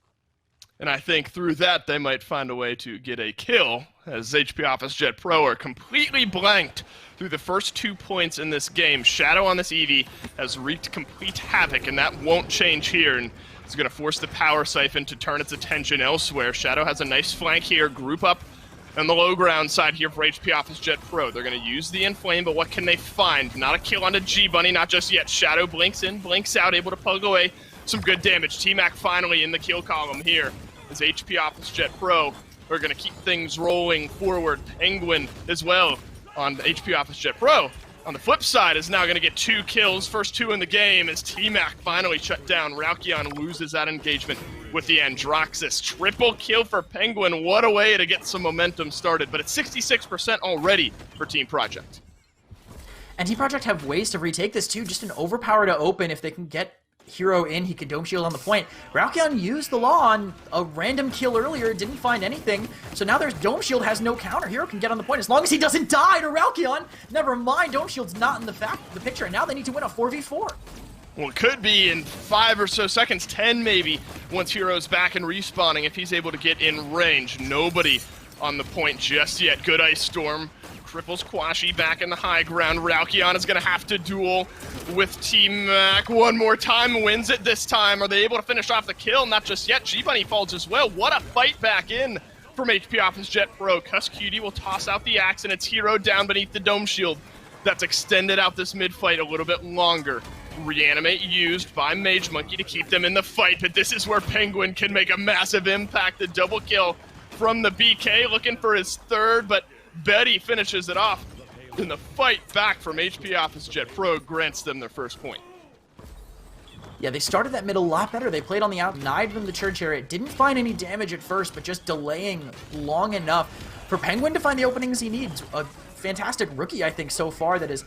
And I think through that, they might find a way to get a kill, as HP Officejet Pro are completely blanked through the first 2 points in this game. Shadow on this Evie has wreaked complete havoc, and that won't change here. And it's going to force the Power Siphon to turn its attention elsewhere. Shadow has a nice flank here, group up On the low ground side here for HP Officejet Pro, they're going to use the Inflame, but what can they find? Not a kill onto G-Bunny, not just yet. Shadow blinks in, blinks out, able to plug away some good damage. T-Mac finally in the kill column here as HP Officejet Pro are going to keep things rolling forward. Penguinn as well on HP Officejet Pro. On the flip side is now going to get 2 kills, first 2 in the game, as T-Mac finally shut down. Ralkion loses that engagement with the Androxus. Triple kill for Penguinn. What a way to get some momentum started. But it's 66% already for Team Project. And Team Project have ways to retake this too. Just an overpower to open if they can get Hiro in. He could Dome Shield on the point. Ralkion used the law on a random kill earlier, didn't find anything. So now there's Dome Shield has no counter. Hiro can get on the point as long as he doesn't die to Ralkion. Never mind, Dome Shield's not in the picture. And now they need to win a 4v4. Well, it could be in 5 or so seconds, 10 maybe, once Hiro's back and respawning if he's able to get in range. Nobody on the point just yet. Good Ice Storm cripples Quaxhi back in the high ground. Ralkion is going to have to duel with T-Mac one more time, wins it this time. Are they able to finish off the kill? Not just yet. G-Bunny falls as well. What a fight back in from HP Officejet Pro. kusqt will toss out the axe, and it's Hiro down beneath the Dome Shield. That's extended out this mid-fight a little bit longer. Reanimate used by MageMonkey to keep them in the fight, but this is where Penguinn can make a massive impact. The double kill from the BK, looking for his third, but Betty finishes it off. And the fight back from HP Officejet Pro grants them their first point. Yeah, they started that mid a lot better. They played on the outside from the church area. Didn't find any damage at first, but just delaying long enough for Penguinn to find the openings he needs. A fantastic rookie, I think, so far that has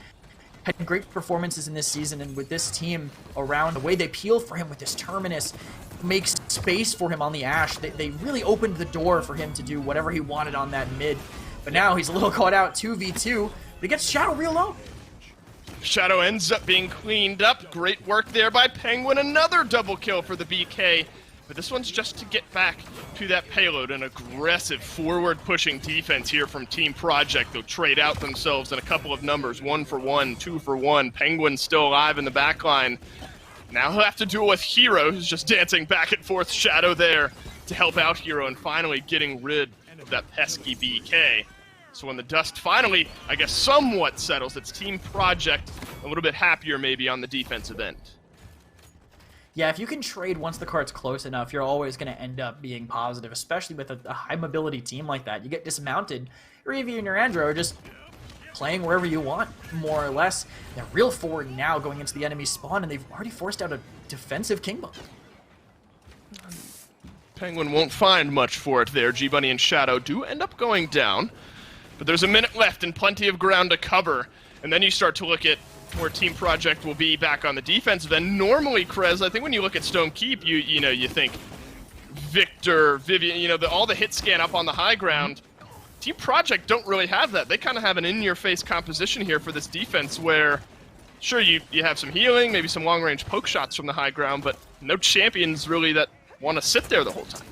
had great performances in this season, and with this team around, the way they peel for him with this Terminus makes space for him on the Ashe. They really opened the door for him to do whatever he wanted on that mid. But now he's a little caught out 2v2, but he gets Shadow real low. Shadow ends up being cleaned up. Great work there by Penguinn. Another double kill for the BK. But this one's just to get back to that payload. An aggressive forward-pushing defense here from Team Project. They'll trade out themselves in a couple of numbers. 1 for 1, 2 for 1. Penguinn still alive in the backline. Now he'll have to duel with Hiro, who's just dancing back and forth. Shadow there to help out Hiro and finally getting rid of that pesky BK. So when the dust finally, I guess, somewhat settles, it's Team Project a little bit happier maybe on the defensive end. Yeah, if you can trade once the card's close enough, you're always going to end up being positive, especially with a high mobility team like that. You get dismounted, or Evie and your Andro are just playing wherever you want, more or less. They're real forward now going into the enemy spawn, and they've already forced out a defensive King Bomb. Penguinn won't find much for it there. G-Bunny and Shadow do end up going down, but there's a minute left and plenty of ground to cover. And then you start to look at where Team Project will be back on the defensive end. Normally, Krez, I think when you look at Stone Keep, you think Victor, Vivian, all the hit scan up on the high ground. Team Project don't really have that. They kind of have an in-your-face composition here for this defense where, sure, you have some healing, maybe some long-range poke shots from the high ground, but no champions really that want to sit there the whole time.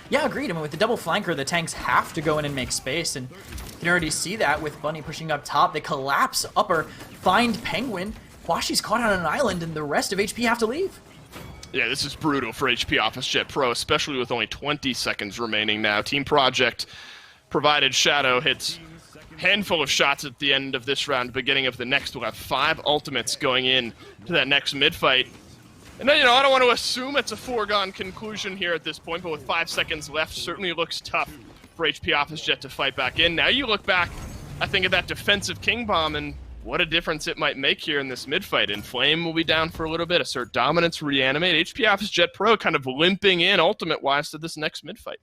Yeah, agreed. I mean, with the double flanker, the tanks have to go in and make space, and you can already see that with Bunny pushing up top. They collapse upper, find Penguinn. Quaxi's caught on an island, and the rest of HP have to leave. Yeah, this is brutal for HP Officejet Pro, especially with only 20 seconds remaining now. Team Project, provided Shadow hits a handful of shots at the end of this round, beginning of the next, we'll have 5 ultimates going in to that next mid-fight. And I don't want to assume it's a foregone conclusion here at this point, but with 5 seconds left, certainly looks tough for HP Officejet to fight back in. Now you look back, I think, at that defensive King Bomb, and what a difference it might make here in this mid-fight. Inflame will be down for a little bit, assert dominance, reanimate. HP Officejet Pro kind of limping in ultimate-wise to this next mid-fight.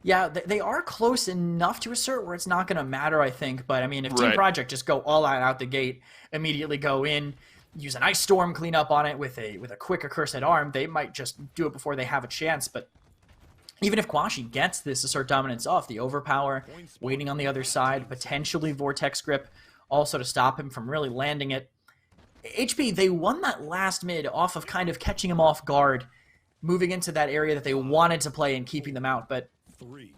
Yeah, they are close enough to assert where it's not going to matter, I think. But, I mean, if Team Project just go all out the gate, immediately go in, use an Ice Storm cleanup on it with a quick Accursed Arm, they might just do it before they have a chance. But even if Quaxhi gets this assert dominance off, the overpower, waiting on the other side, potentially Vortex Grip, also to stop him from really landing it. HP, they won that last mid off of kind of catching him off guard, moving into that area that they wanted to play and keeping them out. But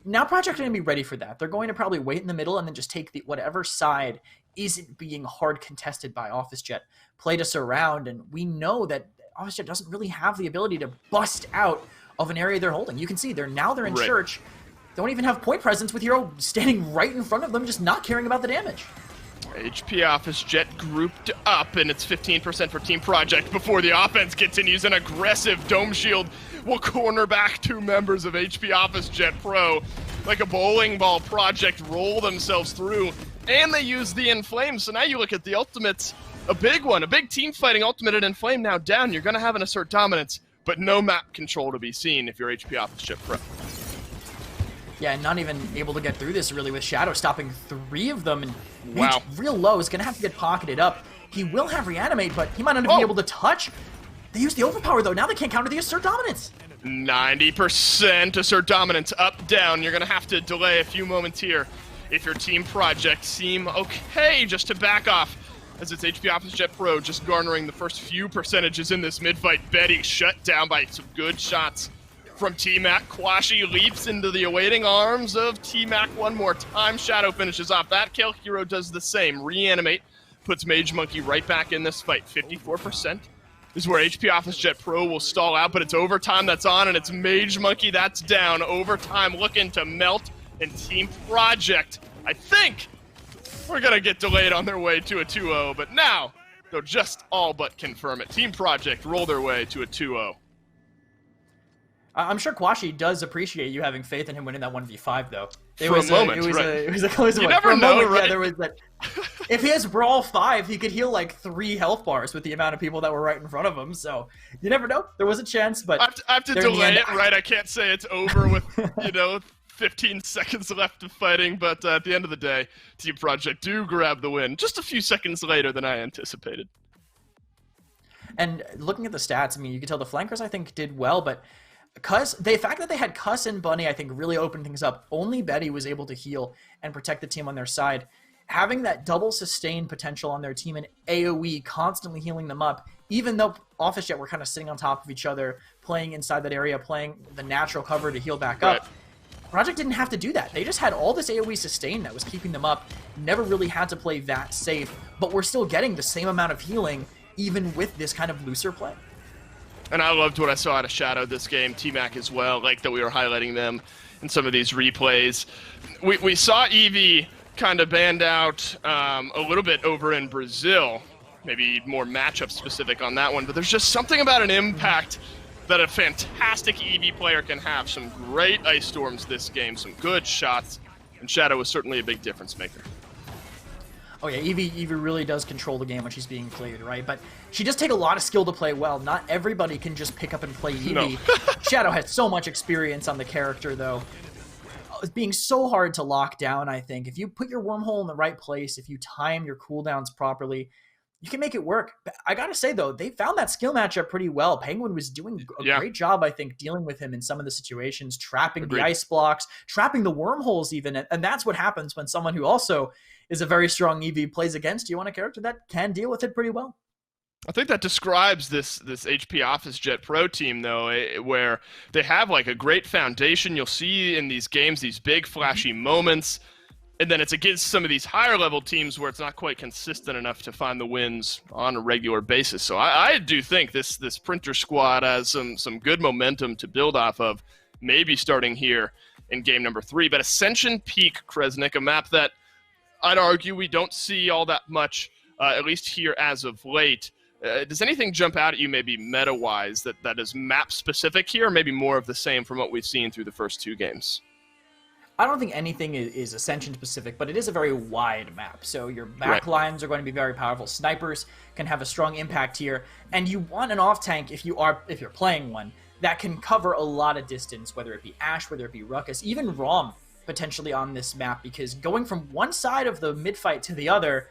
now Project are going to be ready for that. They're going to probably wait in the middle and then just take whatever side isn't being hard contested by Officejet, play to surround, and we know that Officejet doesn't really have the ability to bust out of an area they're holding. You can see they're in church. don't even have point presence with Hiro standing right in front of them, just not caring about the damage. HP Officejet grouped up, and it's 15% for Team Project before the offense continues. An aggressive Dome Shield will corner back 2 members of HP Officejet Pro. Like a bowling ball, Project roll themselves through, and they use the Inflame. So now you look at the ultimates, a big one, a big team fighting ultimate at Inflame now down. You're going to have an Assert Dominance, but no map control to be seen if you're HP Officejet Pro. Yeah, and not even able to get through this really with Shadow stopping 3 of them. And Wow. Mage real low is going to have to get pocketed up. He will have Reanimate, but he might not be able to touch. They use the Overpower, though. Now they can't counter the Assert Dominance. 90% Assert Dominance, up, down. You're going to have to delay a few moments here if your Team Project seem okay just to back off, as it's HP Officejet Pro just garnering the first few percentages in this mid-fight. Bettyx shut down by some good shots from T-Mac. Quaxhi leaps into the awaiting arms of T-Mac one more time. Shadow finishes off that kill. Hiro does the same. Reanimate puts MageMonkey right back in this fight. 54% is where HP Officejet Pro will stall out, but it's overtime that's on, and it's MageMonkey that's down. Overtime looking to melt, and Team Project, I think, we're going to get delayed on their way to a 2-0, but now they'll just all but confirm it. Team Project roll their way to a 2-0. I'm sure Quaxhi does appreciate you having faith in him winning that 1v5, though. It was a close one. You never For a know, moment, right? Yeah, there was that. If he has Brawl 5, he could heal like 3 health bars with the amount of people that were right in front of him. So you never know. There was a chance, but I have to delay it, right? I can't say it's over with 15 seconds left of fighting. But at the end of the day, Team Project do grab the win just a few seconds later than I anticipated. And looking at the stats, I mean, you can tell the flankers I think did well, but the fact that they had Cuss and Bunny, I think, really opened things up. Only Betty was able to heal and protect the team on their side. Having that double sustain potential on their team and AoE constantly healing them up, even though Officejet were kind of sitting on top of each other, playing inside that area, playing the natural cover to heal back up. Project didn't have to do that. They just had all this AoE sustain that was keeping them up. Never really had to play that safe, but we're still getting the same amount of healing even with this kind of looser play. And I loved what I saw out of Shadow this game, T-Mac as well, like that we were highlighting them in some of these replays. We saw Evie kind of banned out a little bit over in Brazil, maybe more matchup specific on that one, but there's just something about an impact that a fantastic Evie player can have. Some great Ice Storms this game, some good shots, and Shadow was certainly a big difference maker. Oh yeah, Evie really does control the game when she's being played, right? But she does take a lot of skill to play well. Not everybody can just pick up and play Evie. No. Shadow has so much experience on the character, though. It's being so hard to lock down, I think. If you put your wormhole in the right place, if you time your cooldowns properly, you can make it work. I gotta say, though, they found that skill matchup pretty well. Penguiinn was doing a great job, I think, dealing with him in some of the situations, trapping the ice blocks, trapping the wormholes even. And that's what happens when someone who also is a very strong Evie plays against you on a character that can deal with it pretty well. I think that describes this HP Officejet Pro team, though, where they have like a great foundation. You'll see in these games these big flashy moments, and then it's against some of these higher level teams where it's not quite consistent enough to find the wins on a regular basis. So I do think this Printer squad has some good momentum to build off of, maybe starting here in game number 3. But Ascension Peak, Kresnik, a map that I'd argue we don't see all that much, at least here as of late. Does anything jump out at you, maybe meta-wise, that is map-specific here, or maybe more of the same from what we've seen through the first 2 games? I don't think anything is Ascension-specific, but it is a very wide map. So your back lines are going to be very powerful. Snipers can have a strong impact here, and you want an off-tank if you're playing one that can cover a lot of distance, whether it be Ashe, whether it be Ruckus, even Raum potentially on this map, because going from one side of the mid-fight to the other,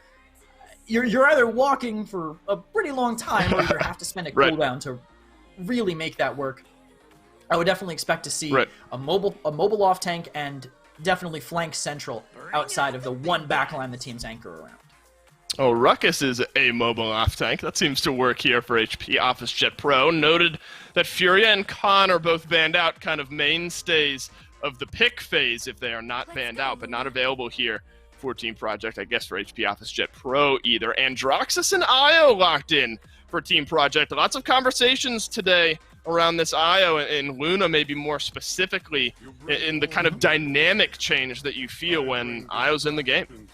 you're either walking for a pretty long time or you have to spend a cooldown to really make that work. I would definitely expect to see a mobile off tank and definitely flank central outside of the one backline the teams anchor around. Oh, Ruckus is a mobile off tank. That seems to work here for HP Officejet Pro. Noted that Furia and Khan are both banned out, kind of mainstays of the pick phase if they are not banned out, but not available here for Team Project, I guess, for HP Officejet Pro either. Androxus and Io locked in for Team Project. Lots of conversations today around this IO and Luna maybe more specifically in the kind of dynamic change that you feel when IO's in the game.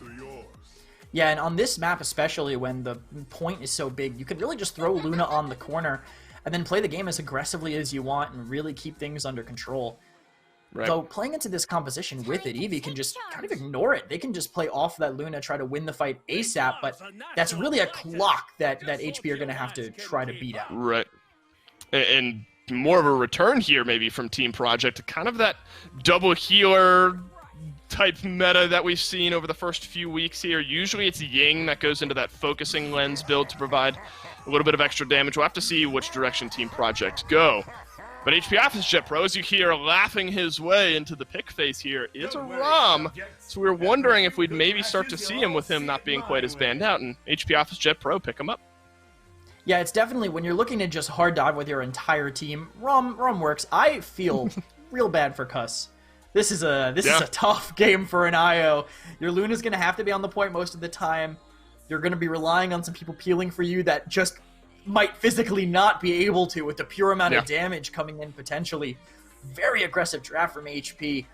Yeah, and on this map especially, when the point is so big, you can really just throw Luna on the corner and then play the game as aggressively as you want and really keep things under control. Right. So playing into this composition with it, Evie can just kind of ignore it. They can just play off that Luna, try to win the fight ASAP, but that's really a clock that HP are going to have to try to beat out. Right. And more of a return here maybe from Team Project, kind of that double healer type meta that we've seen over the first few weeks here. Usually it's Ying that goes into that focusing lens build to provide a little bit of extra damage. We'll have to see which direction Team Project go. But HP Officejet Pro, as you hear, laughing his way into the pick phase here is a Raum. So we were wondering if we'd maybe start to see him with him not being quite as banned out, and HP Officejet Pro pick him up. Yeah, it's definitely, when you're looking to just hard dive with your entire team, Raum works. I feel real bad for Cuss. This is a tough game for an IO. Your Luna's going to have to be on the point most of the time. You're going to be relying on some people peeling for you that just might physically not be able to with the pure amount of damage coming in potentially. Very aggressive draft from HP.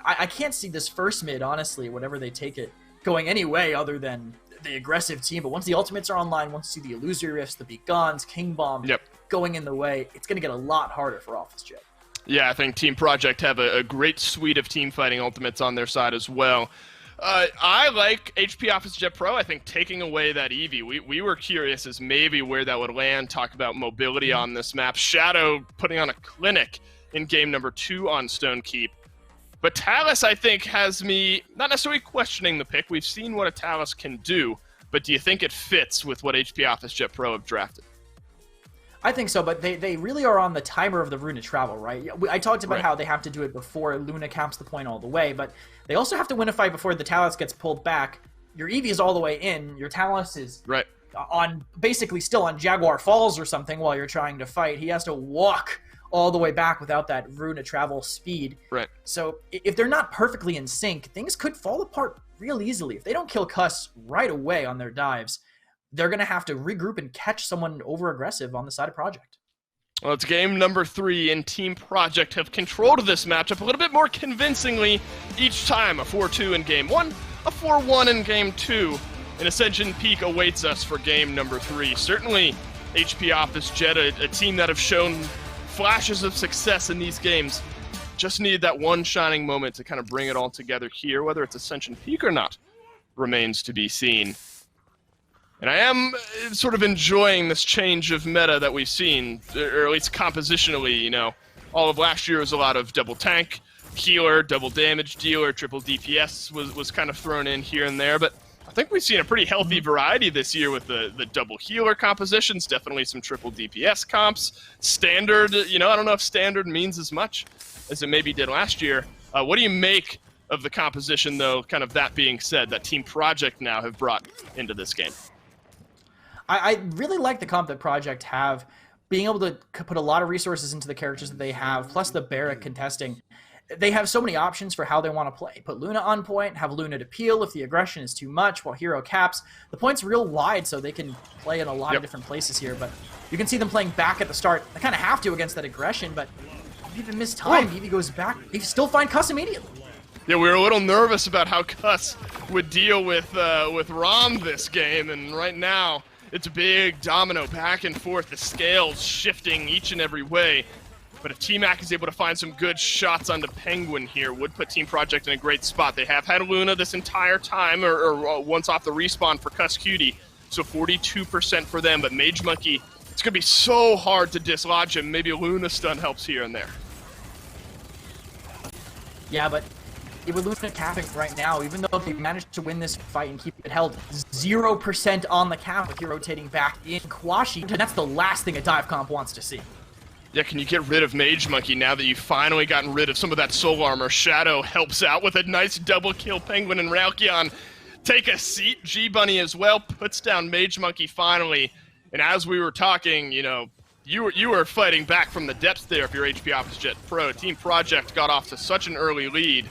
I can't see this first mid, honestly, whatever they take it, going any way other than the aggressive team. But once the ultimates are online, once you see the illusory rifts, the beacons, King Bomb going in the way, it's going to get a lot harder for Officejet. Yeah, I think Team Project have a great suite of team fighting ultimates on their side as well. I like HP Officejet Pro. I think taking away that Evie, we were curious as maybe where that would land. Talk about mobility on this map. Shadow putting on a clinic in game number 2 on Stone Keep. But Talus, I think, has me not necessarily questioning the pick. We've seen what a Talus can do, but do you think it fits with what HP Officejet Pro have drafted? I think so, but they really are on the timer of the Runa travel, right? I talked about how they have to do it before Luna caps the point all the way, but they also have to win a fight before the Talus gets pulled back. Your Evie is all the way in. Your Talus is on basically still on Jaguar Falls or something while you're trying to fight. He has to walk all the way back without that Runa travel speed. Right. So if they're not perfectly in sync, things could fall apart real easily. If they don't kill Cuss right away on their dives, they're going to have to regroup and catch someone over-aggressive on the side of Project. Well, it's game number 3, and Team Project have controlled this matchup a little bit more convincingly each time. A 4-2 in game 1, a 4-1 in game 2. An Ascension Peak awaits us for game number 3. Certainly, HP Officejet, a team that have shown flashes of success in these games, just needed that one shining moment to kind of bring it all together here. Whether it's Ascension Peak or not remains to be seen. And I am sort of enjoying this change of meta that we've seen, or at least compositionally, you know. All of last year was a lot of double tank, healer, double damage dealer, triple DPS was kind of thrown in here and there, but I think we've seen a pretty healthy variety this year with the double healer compositions, definitely some triple DPS comps. Standard, you know, I don't know if standard means as much as it maybe did last year. What do you make of the composition, though, kind of that being said, that Team Project now have brought into this game? I really like the comp that Project have, being able to put a lot of resources into the characters that they have, plus the Barik contesting. They have so many options for how they want to play. Put Luna on point, have Luna to peel if the aggression is too much, while Hiro caps. The point's real wide, so they can play in a lot of different places here, but you can see them playing back at the start. They kind of have to against that aggression, but Evie missed time. Evie goes back. They still find Cuss immediately. Yeah, we were a little nervous about how Cuss would deal with Raum this game, and right now, it's a big domino back and forth, the scales shifting each and every way. But if T-Mac is able to find some good shots onto Penguiinn here, would put Team Project in a great spot. They have had Luna this entire time, or once off the respawn for kusqt, so 42% for them. But MageMonkey, it's going to be so hard to dislodge him. Maybe a Luna stun helps here and there. Yeah, but with Luna capping right now, even though they managed to win this fight and keep it held 0% on the cap with you rotating back in Quaxhi, and that's the last thing a dive comp wants to see. Yeah, can you get rid of MageMonkey now that you've finally gotten rid of some of that soul armor? Shadow helps out with a nice double kill. Penguiinn and Ralkion take a seat. G-Bunny as well puts down MageMonkey finally. And as we were talking, you know, you were fighting back from the depths there if you're HP Officejet Pro. Team Project got off to such an early lead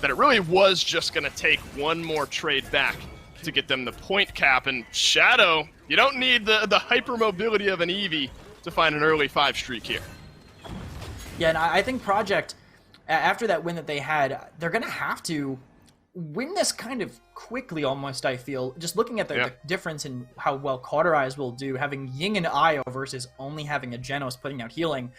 that it really was just going to take one more trade back to get them the point cap. And Shadow, you don't need the hypermobility of an Evie to find an early 5 streak here. Yeah, and I think Project, after that win that they had, they're going to have to win this kind of quickly almost, I feel. Just looking at the difference in how well Cauterize will do, having Ying and Io versus only having a Jenos putting out healing.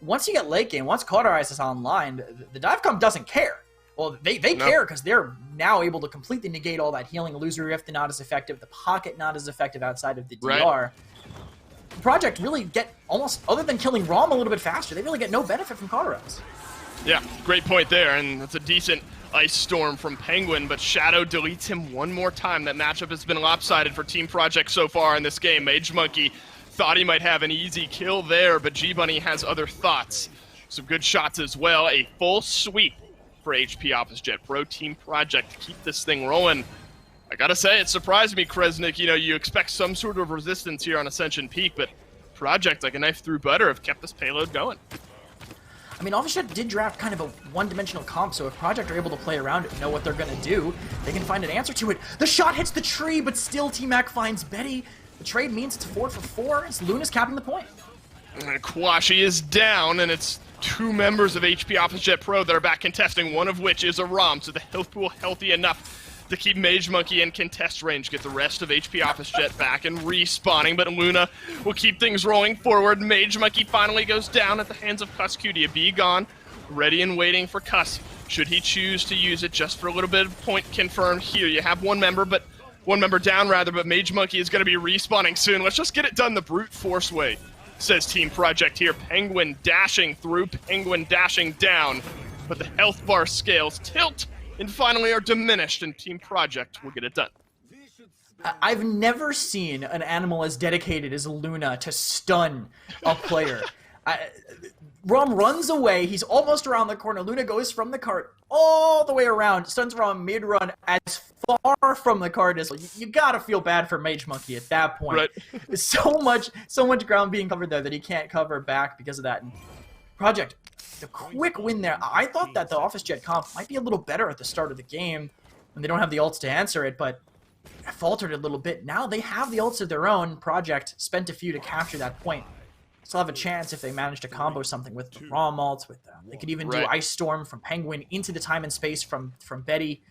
Once you get late game, once Cauterize is online, the dive comp doesn't care. Well, they care because they're now able to completely negate all that healing. Illusory Rift not as effective, the Pocket not as effective outside of the DR. Right. Project really get almost, other than killing Raum a little bit faster, they really get no benefit from Cauterize. Yeah, great point there, and that's a decent Ice Storm from Penguinn, but Shadow deletes him one more time. That matchup has been lopsided for Team Project so far in this game. MageMonkey thought he might have an easy kill there, but G-Bunny has other thoughts. Some good shots as well. A full sweep for HP Officejet Pro. Team Project to keep this thing rolling. I gotta say, it surprised me, Kresnik. You know, you expect some sort of resistance here on Ascension Peak, but Project, like a knife through butter, have kept this payload going. I mean, Officejet did draft kind of a one-dimensional comp, so if Project are able to play around it and know what they're going to do, they can find an answer to it. The shot hits the tree, but still T-Mac finds Betty. The trade means it's 4 for 4. It's Luna's capping the point. And Quaxhi is down, and it's 2 members of HP Officejet Pro that are back contesting, one of which is a Raum, so the health pool healthy enough to keep MageMonkey in contest range, get the rest of HP Officejet back and respawning, but Luna will keep things rolling forward. MageMonkey finally goes down at the hands of kusqt. Be gone, ready and waiting for Kus. Should he choose to use it just for a little bit of point confirmed here. You have one member down, but MageMonkey is going to be respawning soon. Let's just get it done the brute force way, says Team Project here. Penguinn dashing through, Penguinn dashing down, but the health bar scales tilt and finally are diminished, and Team Project will get it done. I've never seen an animal as dedicated as Luna to stun a player. Raum runs away, he's almost around the corner, Luna goes from the cart all the way around, stuns Raum mid-run as far from the cart as you gotta feel bad for MageMonkey at that point. Right. so much ground being covered there that he can't cover back because of that. And Project, the quick win there. I thought that the Officejet comp might be a little better at the start of the game when they don't have the ults to answer it, but I faltered a little bit. Now they have the ults of their own. Project spent a few to capture that point. Still have a chance if they manage to combo something with the Raum ults. They could even do Ice Storm from Penguinn into the time and space from Betty.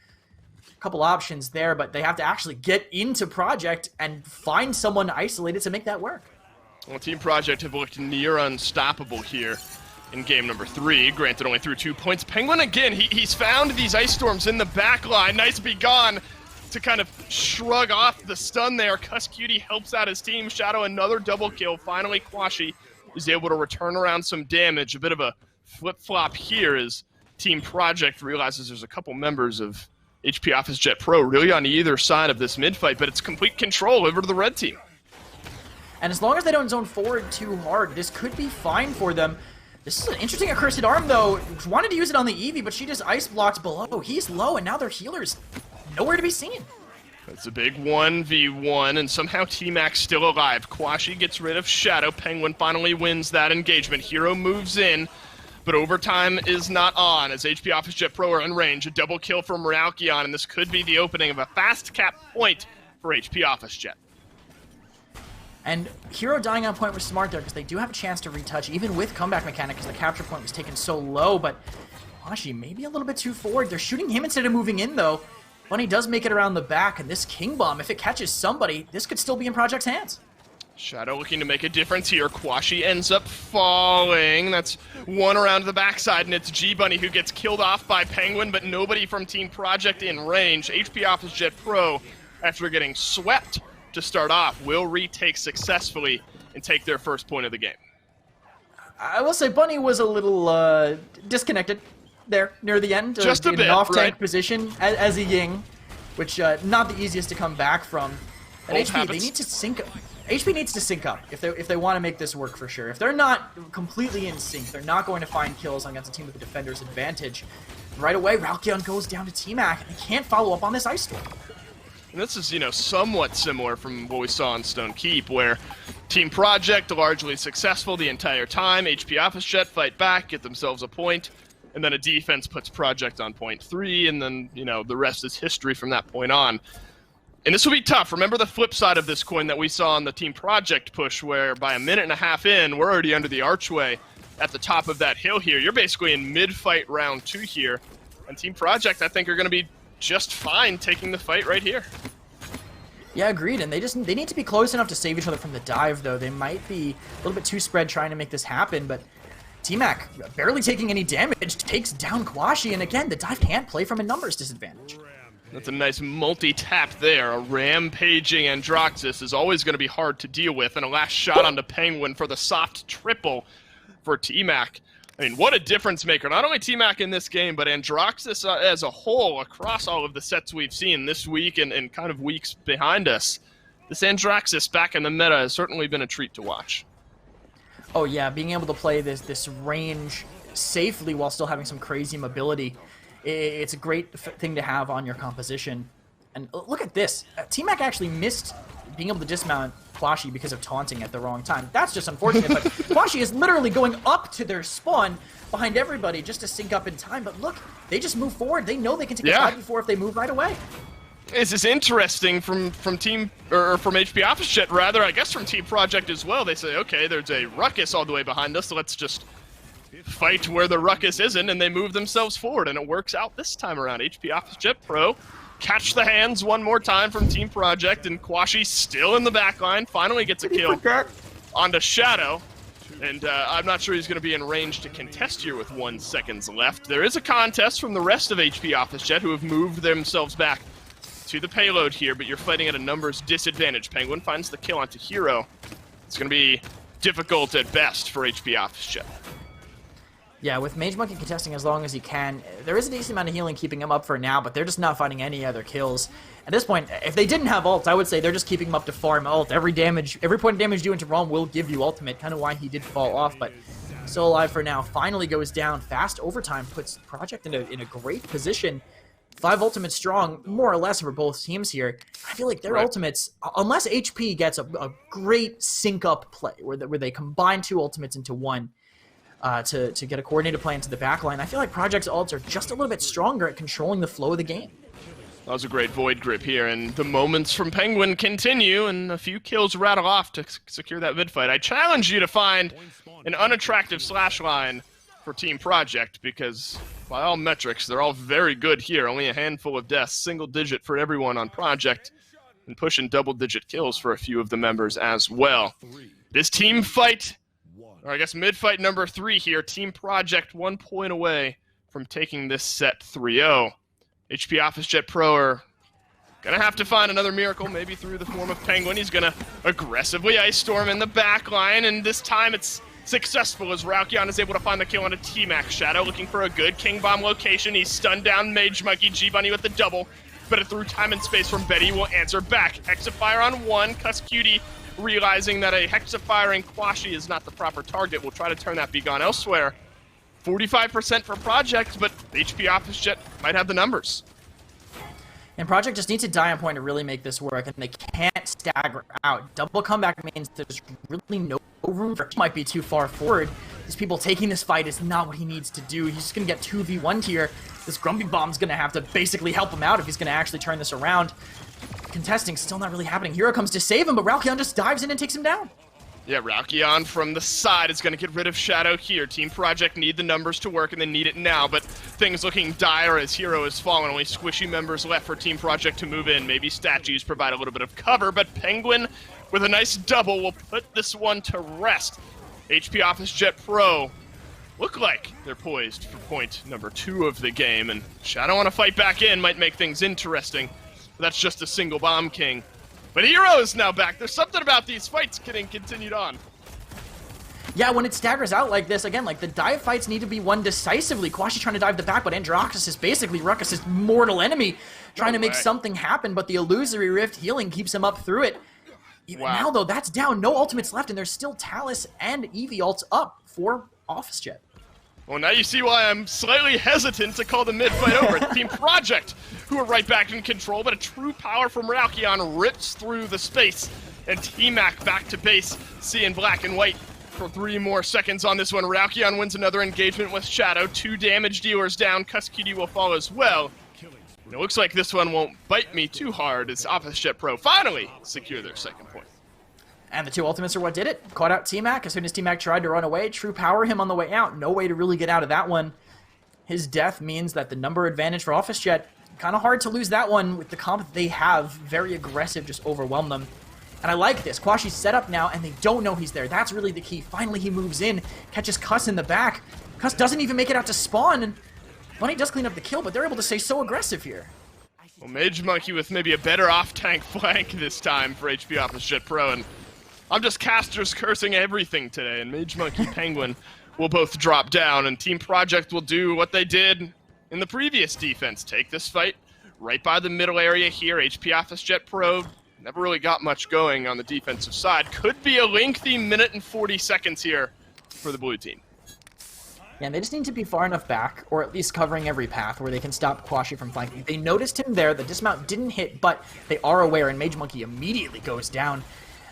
A couple options there, but they have to actually get into Project and find someone isolated to make that work. Well, Team Project have looked near unstoppable here in game number 3, granted only through 2 points. Penguinn again, he's found these Ice Storms in the back line. Nice Be Gone to kind of shrug off the stun there. kusqt helps out his team. Shadow another double kill. Finally, Quaxhi is able to return around some damage. A bit of a flip-flop here as Team Project realizes there's a couple members of HP Officejet Pro really on either side of this mid-fight, but it's complete control over to the red team. And as long as they don't zone forward too hard, this could be fine for them. This is an interesting Accursed Arm, though. Wanted to use it on the Evie, but she just ice blocked below. He's low, and now their healer's nowhere to be seen. It's a big 1v1, and somehow T-Mac's still alive. Quaxhi gets rid of Shadow. Penguinn finally wins that engagement. Hiro moves in, but overtime is not on as HP Officejet Pro are in range. A double kill from Ralkion, and this could be the opening of a fast cap point for HP Officejet. And Hiro dying on point was smart there because they do have a chance to retouch, even with comeback mechanic, because the capture point was taken so low, but Quaxhi maybe a little bit too forward. They're shooting him instead of moving in, though. Bunny does make it around the back, and this King Bomb, if it catches somebody, this could still be in Project's hands. Shadow looking to make a difference here. Quaxhi ends up falling. That's one around the backside, and it's G-Bunny who gets killed off by Penguinn, but nobody from Team Project in range. HP Officejet Pro, after getting swept to start off, will retake successfully and take their first point of the game. I will say Bunny was a little disconnected there near the end. Just a bit, in an off-tank right? position as a Ying, which not the easiest to come back from. And HP, they need to sync up. HP needs to sync up if they want to make this work for sure. If they're not completely in sync, they're not going to find kills against a team with a defender's advantage. Right away, Ralkion goes down to T-Mac, and they can't follow up on this Ice Storm. And this is, somewhat similar from what we saw in Stone Keep, where Team Project largely successful the entire time. HP Officejet fight back, get themselves a point, and then a defense puts Project on point 3, and then, the rest is history from that point on. And this will be tough. Remember the flip side of this coin that we saw on the Team Project push, where by a minute and a half in, we're already under the archway. at the top of that hill here. You're basically in mid-fight round 2 here. And Team Project, I think, are going to be just fine taking the fight right here. Yeah, agreed. And they need to be close enough to save each other from the dive, though. They might be a little bit too spread trying to make this happen, but T-Mac, barely taking any damage, takes down Quaxhi, and again, the dive can't play from a numbers disadvantage. That's a nice multi-tap there. A rampaging Androxus is always going to be hard to deal with, and a last shot onto Penguinn for the soft triple for T-Mac. I mean, what a difference maker. Not only T-Mac in this game, but Androxus as a whole across all of the sets we've seen this week and kind of weeks behind us. This Androxus back in the meta has certainly been a treat to watch. Oh yeah, being able to play this range safely while still having some crazy mobility, it's a great thing to have on your composition. And look at this. T-Mac actually missed being able to dismount Quaxhi because of taunting at the wrong time. That's just unfortunate, but Quaxhi is literally going up to their spawn behind everybody just to sync up in time. But look, they just move forward. They know they can take a 5v4 if they move right away. This is interesting from HP Officejet, rather, I guess from Team Project as well. They say, okay, there's a Ruckus all the way behind us, so let's just fight where the Ruckus isn't, and they move themselves forward, and it works out this time around. HP Officejet Pro catch the hands one more time from Team Project, and Quaxhi still in the backline, finally gets a kill onto Shadow, and I'm not sure he's going to be in range to contest here with 1 second left. There is a contest from the rest of HP Officejet who have moved themselves back to the payload here, but you're fighting at a numbers disadvantage. Penguinn finds the kill onto Hiro. It's going to be difficult at best for HP Officejet. Yeah, with MageMonkey contesting as long as he can, there is a decent amount of healing keeping him up for now, but they're just not finding any other kills. At this point, if they didn't have ult, I would say they're just keeping him up to farm ult. Every point of damage due into Raum will give you ultimate, kind of why he did fall off, but still alive for now. Finally goes down. Fast overtime puts Project in a great position. 5 ultimates strong, more or less, for both teams here. I feel like their ultimates, unless HP gets a great sync-up play, where they combine 2 ultimates into 1, to get a coordinated play into the backline, I feel like Project's ults are just a little bit stronger at controlling the flow of the game. That was a great Void Grip here, and the moments from Penguinn continue, and a few kills rattle off to secure that mid fight. I challenge you to find an unattractive slash line for Team Project, because by all metrics, they're all very good here. Only a handful of deaths, single digit for everyone on Project, and pushing double-digit kills for a few of the members as well. This team fight, or I guess mid-fight number 3 here, Team Project 1 point away from taking this set 3-0. HP Officejet Pro are going to have to find another miracle, maybe through the form of Penguinn. He's going to aggressively Ice Storm in the back line, and this time it's successful as Ralkion is able to find the kill on a T-Mac. Shadow looking for a good King Bomb location. He's stunned down MageMonkey. G-Bunny with the double, but through time and space from Betty will answer back. Hexafire on 1, kusqt realizing that a Hexafiring Quaxhi is not the proper target, will try to turn that beacon elsewhere. 45% for Project, but HP Officejet might have the numbers. And Project just needs to die on point to really make this work, and they can't stagger out. Double comeback means there's really no room for it. Might be too far forward. These people taking this fight is not what he needs to do. He's just going to get 2v1 here. This Grumpy Bomb's going to have to basically help him out if he's going to actually turn this around. Contesting still not really happening. Hiro comes to save him, but Ralkion just dives in and takes him down. Yeah, Ralkion from the side is going to get rid of Shadow here. Team Project need the numbers to work, and they need it now, but things looking dire as Hiro has fallen. Only squishy members left for Team Project to move in. Maybe statues provide a little bit of cover, but Penguinn with a nice double will put this one to rest. HP Officejet Pro look like they're poised for point number 2 of the game, and Shadow on a fight back in might make things interesting. But that's just a single Bomb King. But Hiro is now back. There's something about these fights getting continued on. Yeah, when it staggers out like this, again, like the dive fights need to be won decisively. Quaxhi trying to dive the back, but Androxus is basically Ruckus' mortal enemy, trying to make something happen, but the Illusory Rift healing keeps him up through it. Even now, though, that's down. No ultimates left, and there's still Talus and Evie ults up for Officejet. Well, now you see why I'm slightly hesitant to call the mid-fight over. Team Project, who are right back in control, but a true power from Ralkion rips through the space, and T-Mac back to base, seeing black and white for 3 more seconds on this one. Ralkion wins another engagement with Shadow. 2 damage dealers down. kusqt will fall as well. And it looks like this one won't bite me too hard as Officejet Pro finally secure their second point. And the two ultimates are what did it. Caught out T-Mac. As soon as T-Mac tried to run away, True Power him on the way out. No way to really get out of that one. His death means that the number advantage for Officejet, kind of hard to lose that one with the comp that they have. Very aggressive, just overwhelm them. And I like this. Quaxi's set up now, and they don't know he's there. That's really the key. Finally, he moves in, catches Kuss in the back. Kuss doesn't even make it out to spawn, and Bunny does clean up the kill, but they're able to stay so aggressive here. Well, MageMonkey with maybe a better off-tank flank this time for HP Officejet Pro, and I'm just casters cursing everything today, and MageMonkey Penguiinn will both drop down, and Team Project will do what they did in the previous defense. Take this fight right by the middle area here. HP Officejet Pro never really got much going on the defensive side. Could be a lengthy minute and 40 seconds here for the blue team. Yeah, and they just need to be far enough back, or at least covering every path, where they can stop Quaxhi from flanking. They noticed him there, the dismount didn't hit, but they are aware, and MageMonkey immediately goes down.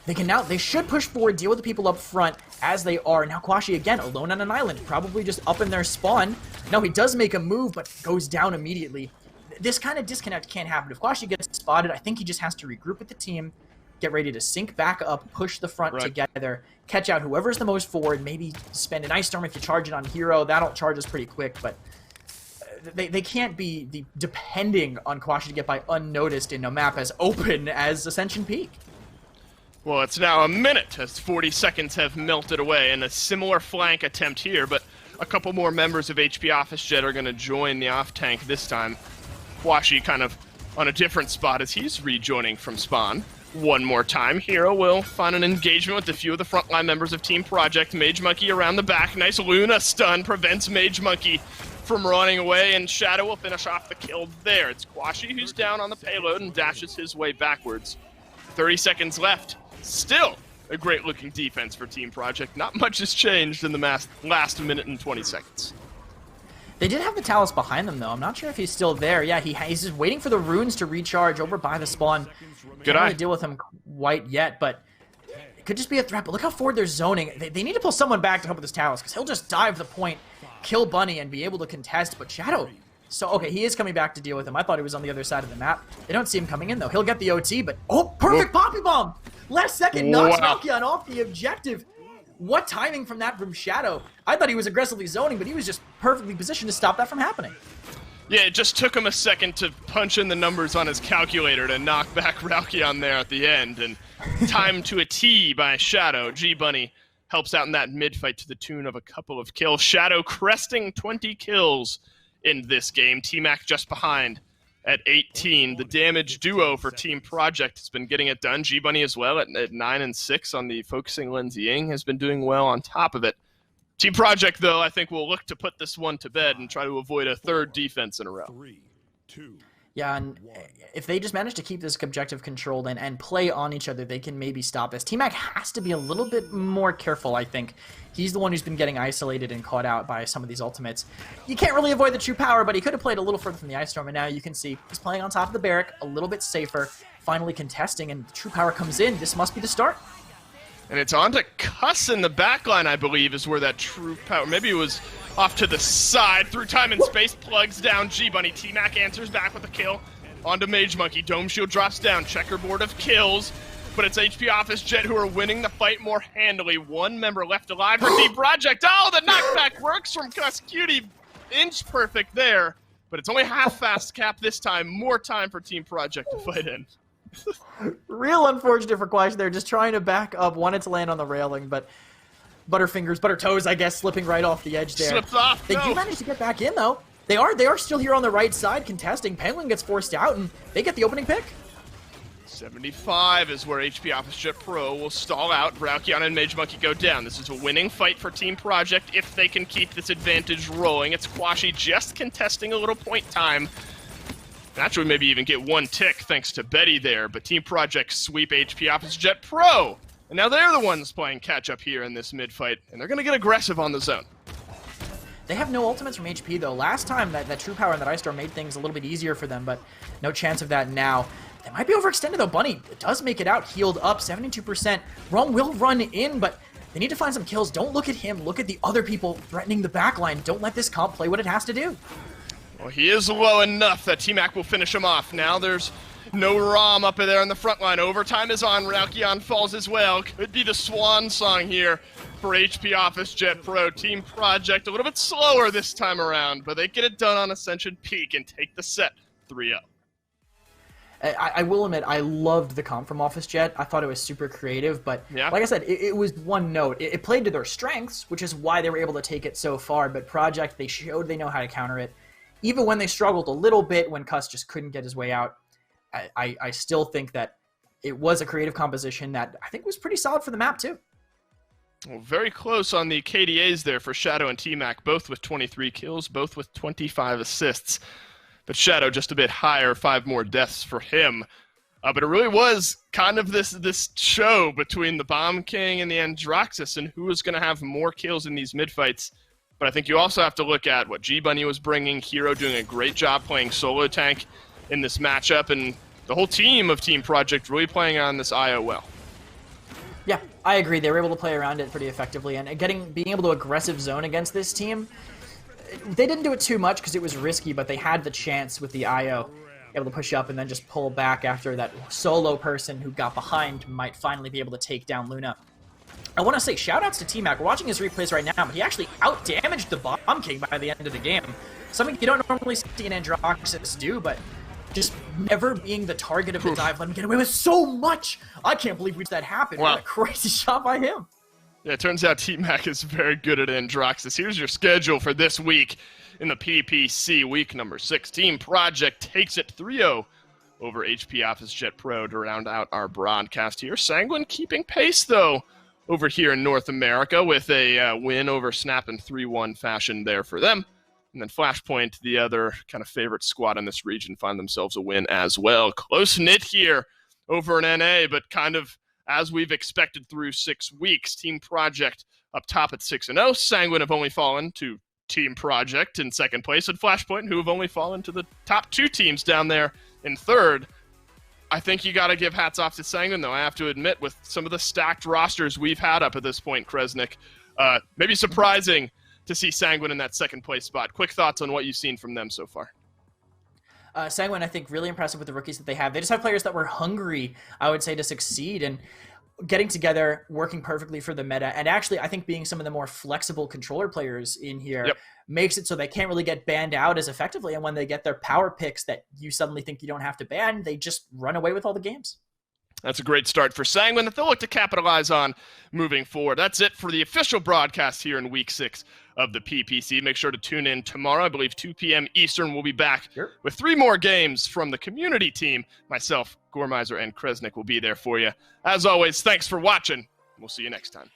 They should push forward, deal with the people up front, as they are. Now Quaxhi, again, alone on an island, probably just up in their spawn. No, he does make a move, but goes down immediately. This kind of disconnect can't happen. If Quaxhi gets spotted, I think he just has to regroup with the team, get ready to sync back up, push the front together, catch out whoever's the most forward, maybe spend an Ice Storm if you charge it on Hiro. That'll charge us pretty quick, but they can't be depending on Quaxhi to get by unnoticed in a map as open as Ascension Peak. Well, it's now a minute as 40 seconds have melted away, and a similar flank attempt here, but a couple more members of HP Officejet are going to join the off-tank this time. Quaxhi kind of on a different spot as he's rejoining from spawn. One more time, Hiro will find an engagement with a few of the frontline members of Team Project. MageMonkey around the back. Nice Luna stun prevents MageMonkey from running away, and Shadow will finish off the kill there. It's Quaxhi who's down on the payload and dashes his way backwards. 30 seconds left. Still a great-looking defense for Team Project. Not much has changed in the last minute and 20 seconds. They did have the Talus behind them, though. I'm not sure if he's still there. Yeah, he's just waiting for the runes to recharge over by the spawn. Good Can't eye. really deal with him quite yet, but it could just be a threat. But look how forward they're zoning. They need to pull someone back to help with this Talus, because he'll just dive the point, kill Bunny, and be able to contest. But Shadow, so okay, he is coming back to deal with him. I thought he was on the other side of the map. They don't see him coming in, though. He'll get the OT, but oh, perfect Poppy Bomb! Last second, knocks Ralkion off the objective. What timing from that from Shadow? I thought he was aggressively zoning, but he was just perfectly positioned to stop that from happening. Yeah, it just took him a second to punch in the numbers on his calculator to knock back Ralkion there at the end, and time to a T by Shadow. G-Bunny helps out in that mid-fight to the tune of a couple of kills. Shadow cresting 20 kills in this game. T-Mac just behind at 18. The damage duo for Team Project has been getting it done. G-Bunny as well at 9 and 6 on the focusing lens. Ying has been doing well on top of it. Team Project, though, I think will look to put this one to bed and try to avoid a third defense in a row. 3, 2, Yeah, and if they just manage to keep this objective controlled and play on each other, they can maybe stop this. T-Mac has to be a little bit more careful, I think. He's the one who's been getting isolated and caught out by some of these ultimates. You can't really avoid the true power, but he could have played a little further from the Ice Storm, and now you can see he's playing on top of the Barik, a little bit safer, finally contesting, and the true power comes in. This must be the start. And it's on to Kuss in the backline, I believe, is where that true power... Maybe it was off to the side. Through time and space, plugs down G-Bunny. T-Mac answers back with a kill. Onto MageMonkey. Dome Shield drops down. Checkerboard of kills. But it's HP Officejet who are winning the fight more handily. One member left alive for Team Project. Oh, the knockback works from kusqt. Inch perfect there. But it's only half fast cap this time. More time for Team Project to fight in. Real unfortunate for Quaxhi. They're just trying to back up, wanted to land on the railing, but butterfingers, butter toes, I guess, slipping right off the edge there. Slipped off. They do manage to get back in, though. They are still here on the right side contesting. Penguiinn gets forced out, and they get the opening pick. 75 is where HP Officejet Pro will stall out. Ralkion and MageMonkey go down. This is a winning fight for Team Project if they can keep this advantage rolling. It's Quaxhi just contesting a little point time. Actually, maybe even get one tick thanks to Betty there, but Team Project sweep HP Officejet Pro. And now they're the ones playing catch-up here in this mid-fight, and they're going to get aggressive on the zone. They have no ultimates from HP, though. Last time, that True Power and that Ice Storm made things a little bit easier for them, but no chance of that now. They might be overextended, though. Bunny does make it out, healed up, 72%. Raum will run in, but they need to find some kills. Don't look at him. Look at the other people threatening the backline. Don't let this comp play what it has to do. Well, he is low enough that T-Mac will finish him off. Now there's No Raum up there in the front line. Overtime is on. Ralkion falls as well. Could be the swan song here for HP Officejet Pro. Team Project a little bit slower this time around, but they get it done on Ascension Peak and take the set 3-0. I will admit, I loved the comp from Officejet. I thought it was super creative, but yeah. Like I said, it was one note. It played to their strengths, which is why they were able to take it so far, but Project, they showed they know how to counter it. Even when they struggled a little bit, when Kus just couldn't get his way out, I still think that it was a creative composition that I think was pretty solid for the map, too. Well, very close on the KDAs there for Shadow and T-Mac, both with 23 kills, both with 25 assists. But Shadow just a bit higher, 5 more deaths for him. But it really was kind of this show between the Bomb King and the Androxus and who was going to have more kills in these mid-fights. But I think you also have to look at what G-Bunny was bringing, Hiro doing a great job playing solo tank in this matchup, and the whole team of Team Project really playing on this IO well. Yeah, I agree. They were able to play around it pretty effectively, and being able to aggressive zone against this team, they didn't do it too much because it was risky, but they had the chance with the IO, able to push up and then just pull back after that solo person who got behind might finally be able to take down Luna. I want to say shout-outs to T-Mac. We're watching his replays right now, but he actually out-damaged the Bomb King by the end of the game. Something you don't normally see an Androxus do, but just never being the target of the dive, let him get away with so much. I can't believe that happened. Wow. What a crazy shot by him. Yeah, it turns out T-Mac is very good at Androxus. Here's your schedule for this week in the PPC, week number 6. Team Project takes it 3-0 over HP Officejet Pro to round out our broadcast here. Sanguine keeping pace, though, over here in North America with a win over Snap in 3-1 fashion there for them. And then Flashpoint, the other kind of favorite squad in this region, find themselves a win as well. Close-knit here over in NA, but kind of as we've expected through 6 weeks. Team Project up top at 6-0. Sanguine have only fallen to Team Project in second place, and Flashpoint, who have only fallen to the top 2 teams down there in third. I think you got to give hats off to Sanguine, though. I have to admit, with some of the stacked rosters we've had up at this point, Kresnik, maybe surprising to see Sanguine in that second place spot. Quick thoughts on what you've seen from them so far. Sanguine, I think, really impressive with the rookies that they have. They just have players that were hungry, I would say, to succeed and getting together, working perfectly for the meta. And actually, I think being some of the more flexible controller players in here makes it so they can't really get banned out as effectively. And when they get their power picks that you suddenly think you don't have to ban, they just run away with all the games. That's a great start for Sanguine that they'll look to capitalize on moving forward. That's it for the official broadcast here in Week 6 of the PPC. Make sure to tune in tomorrow. I believe 2 p.m. Eastern. We'll be back with 3 more games from the community team. Myself, Gormizer, and Kresnik will be there for you. As always, thanks for watching. We'll see you next time.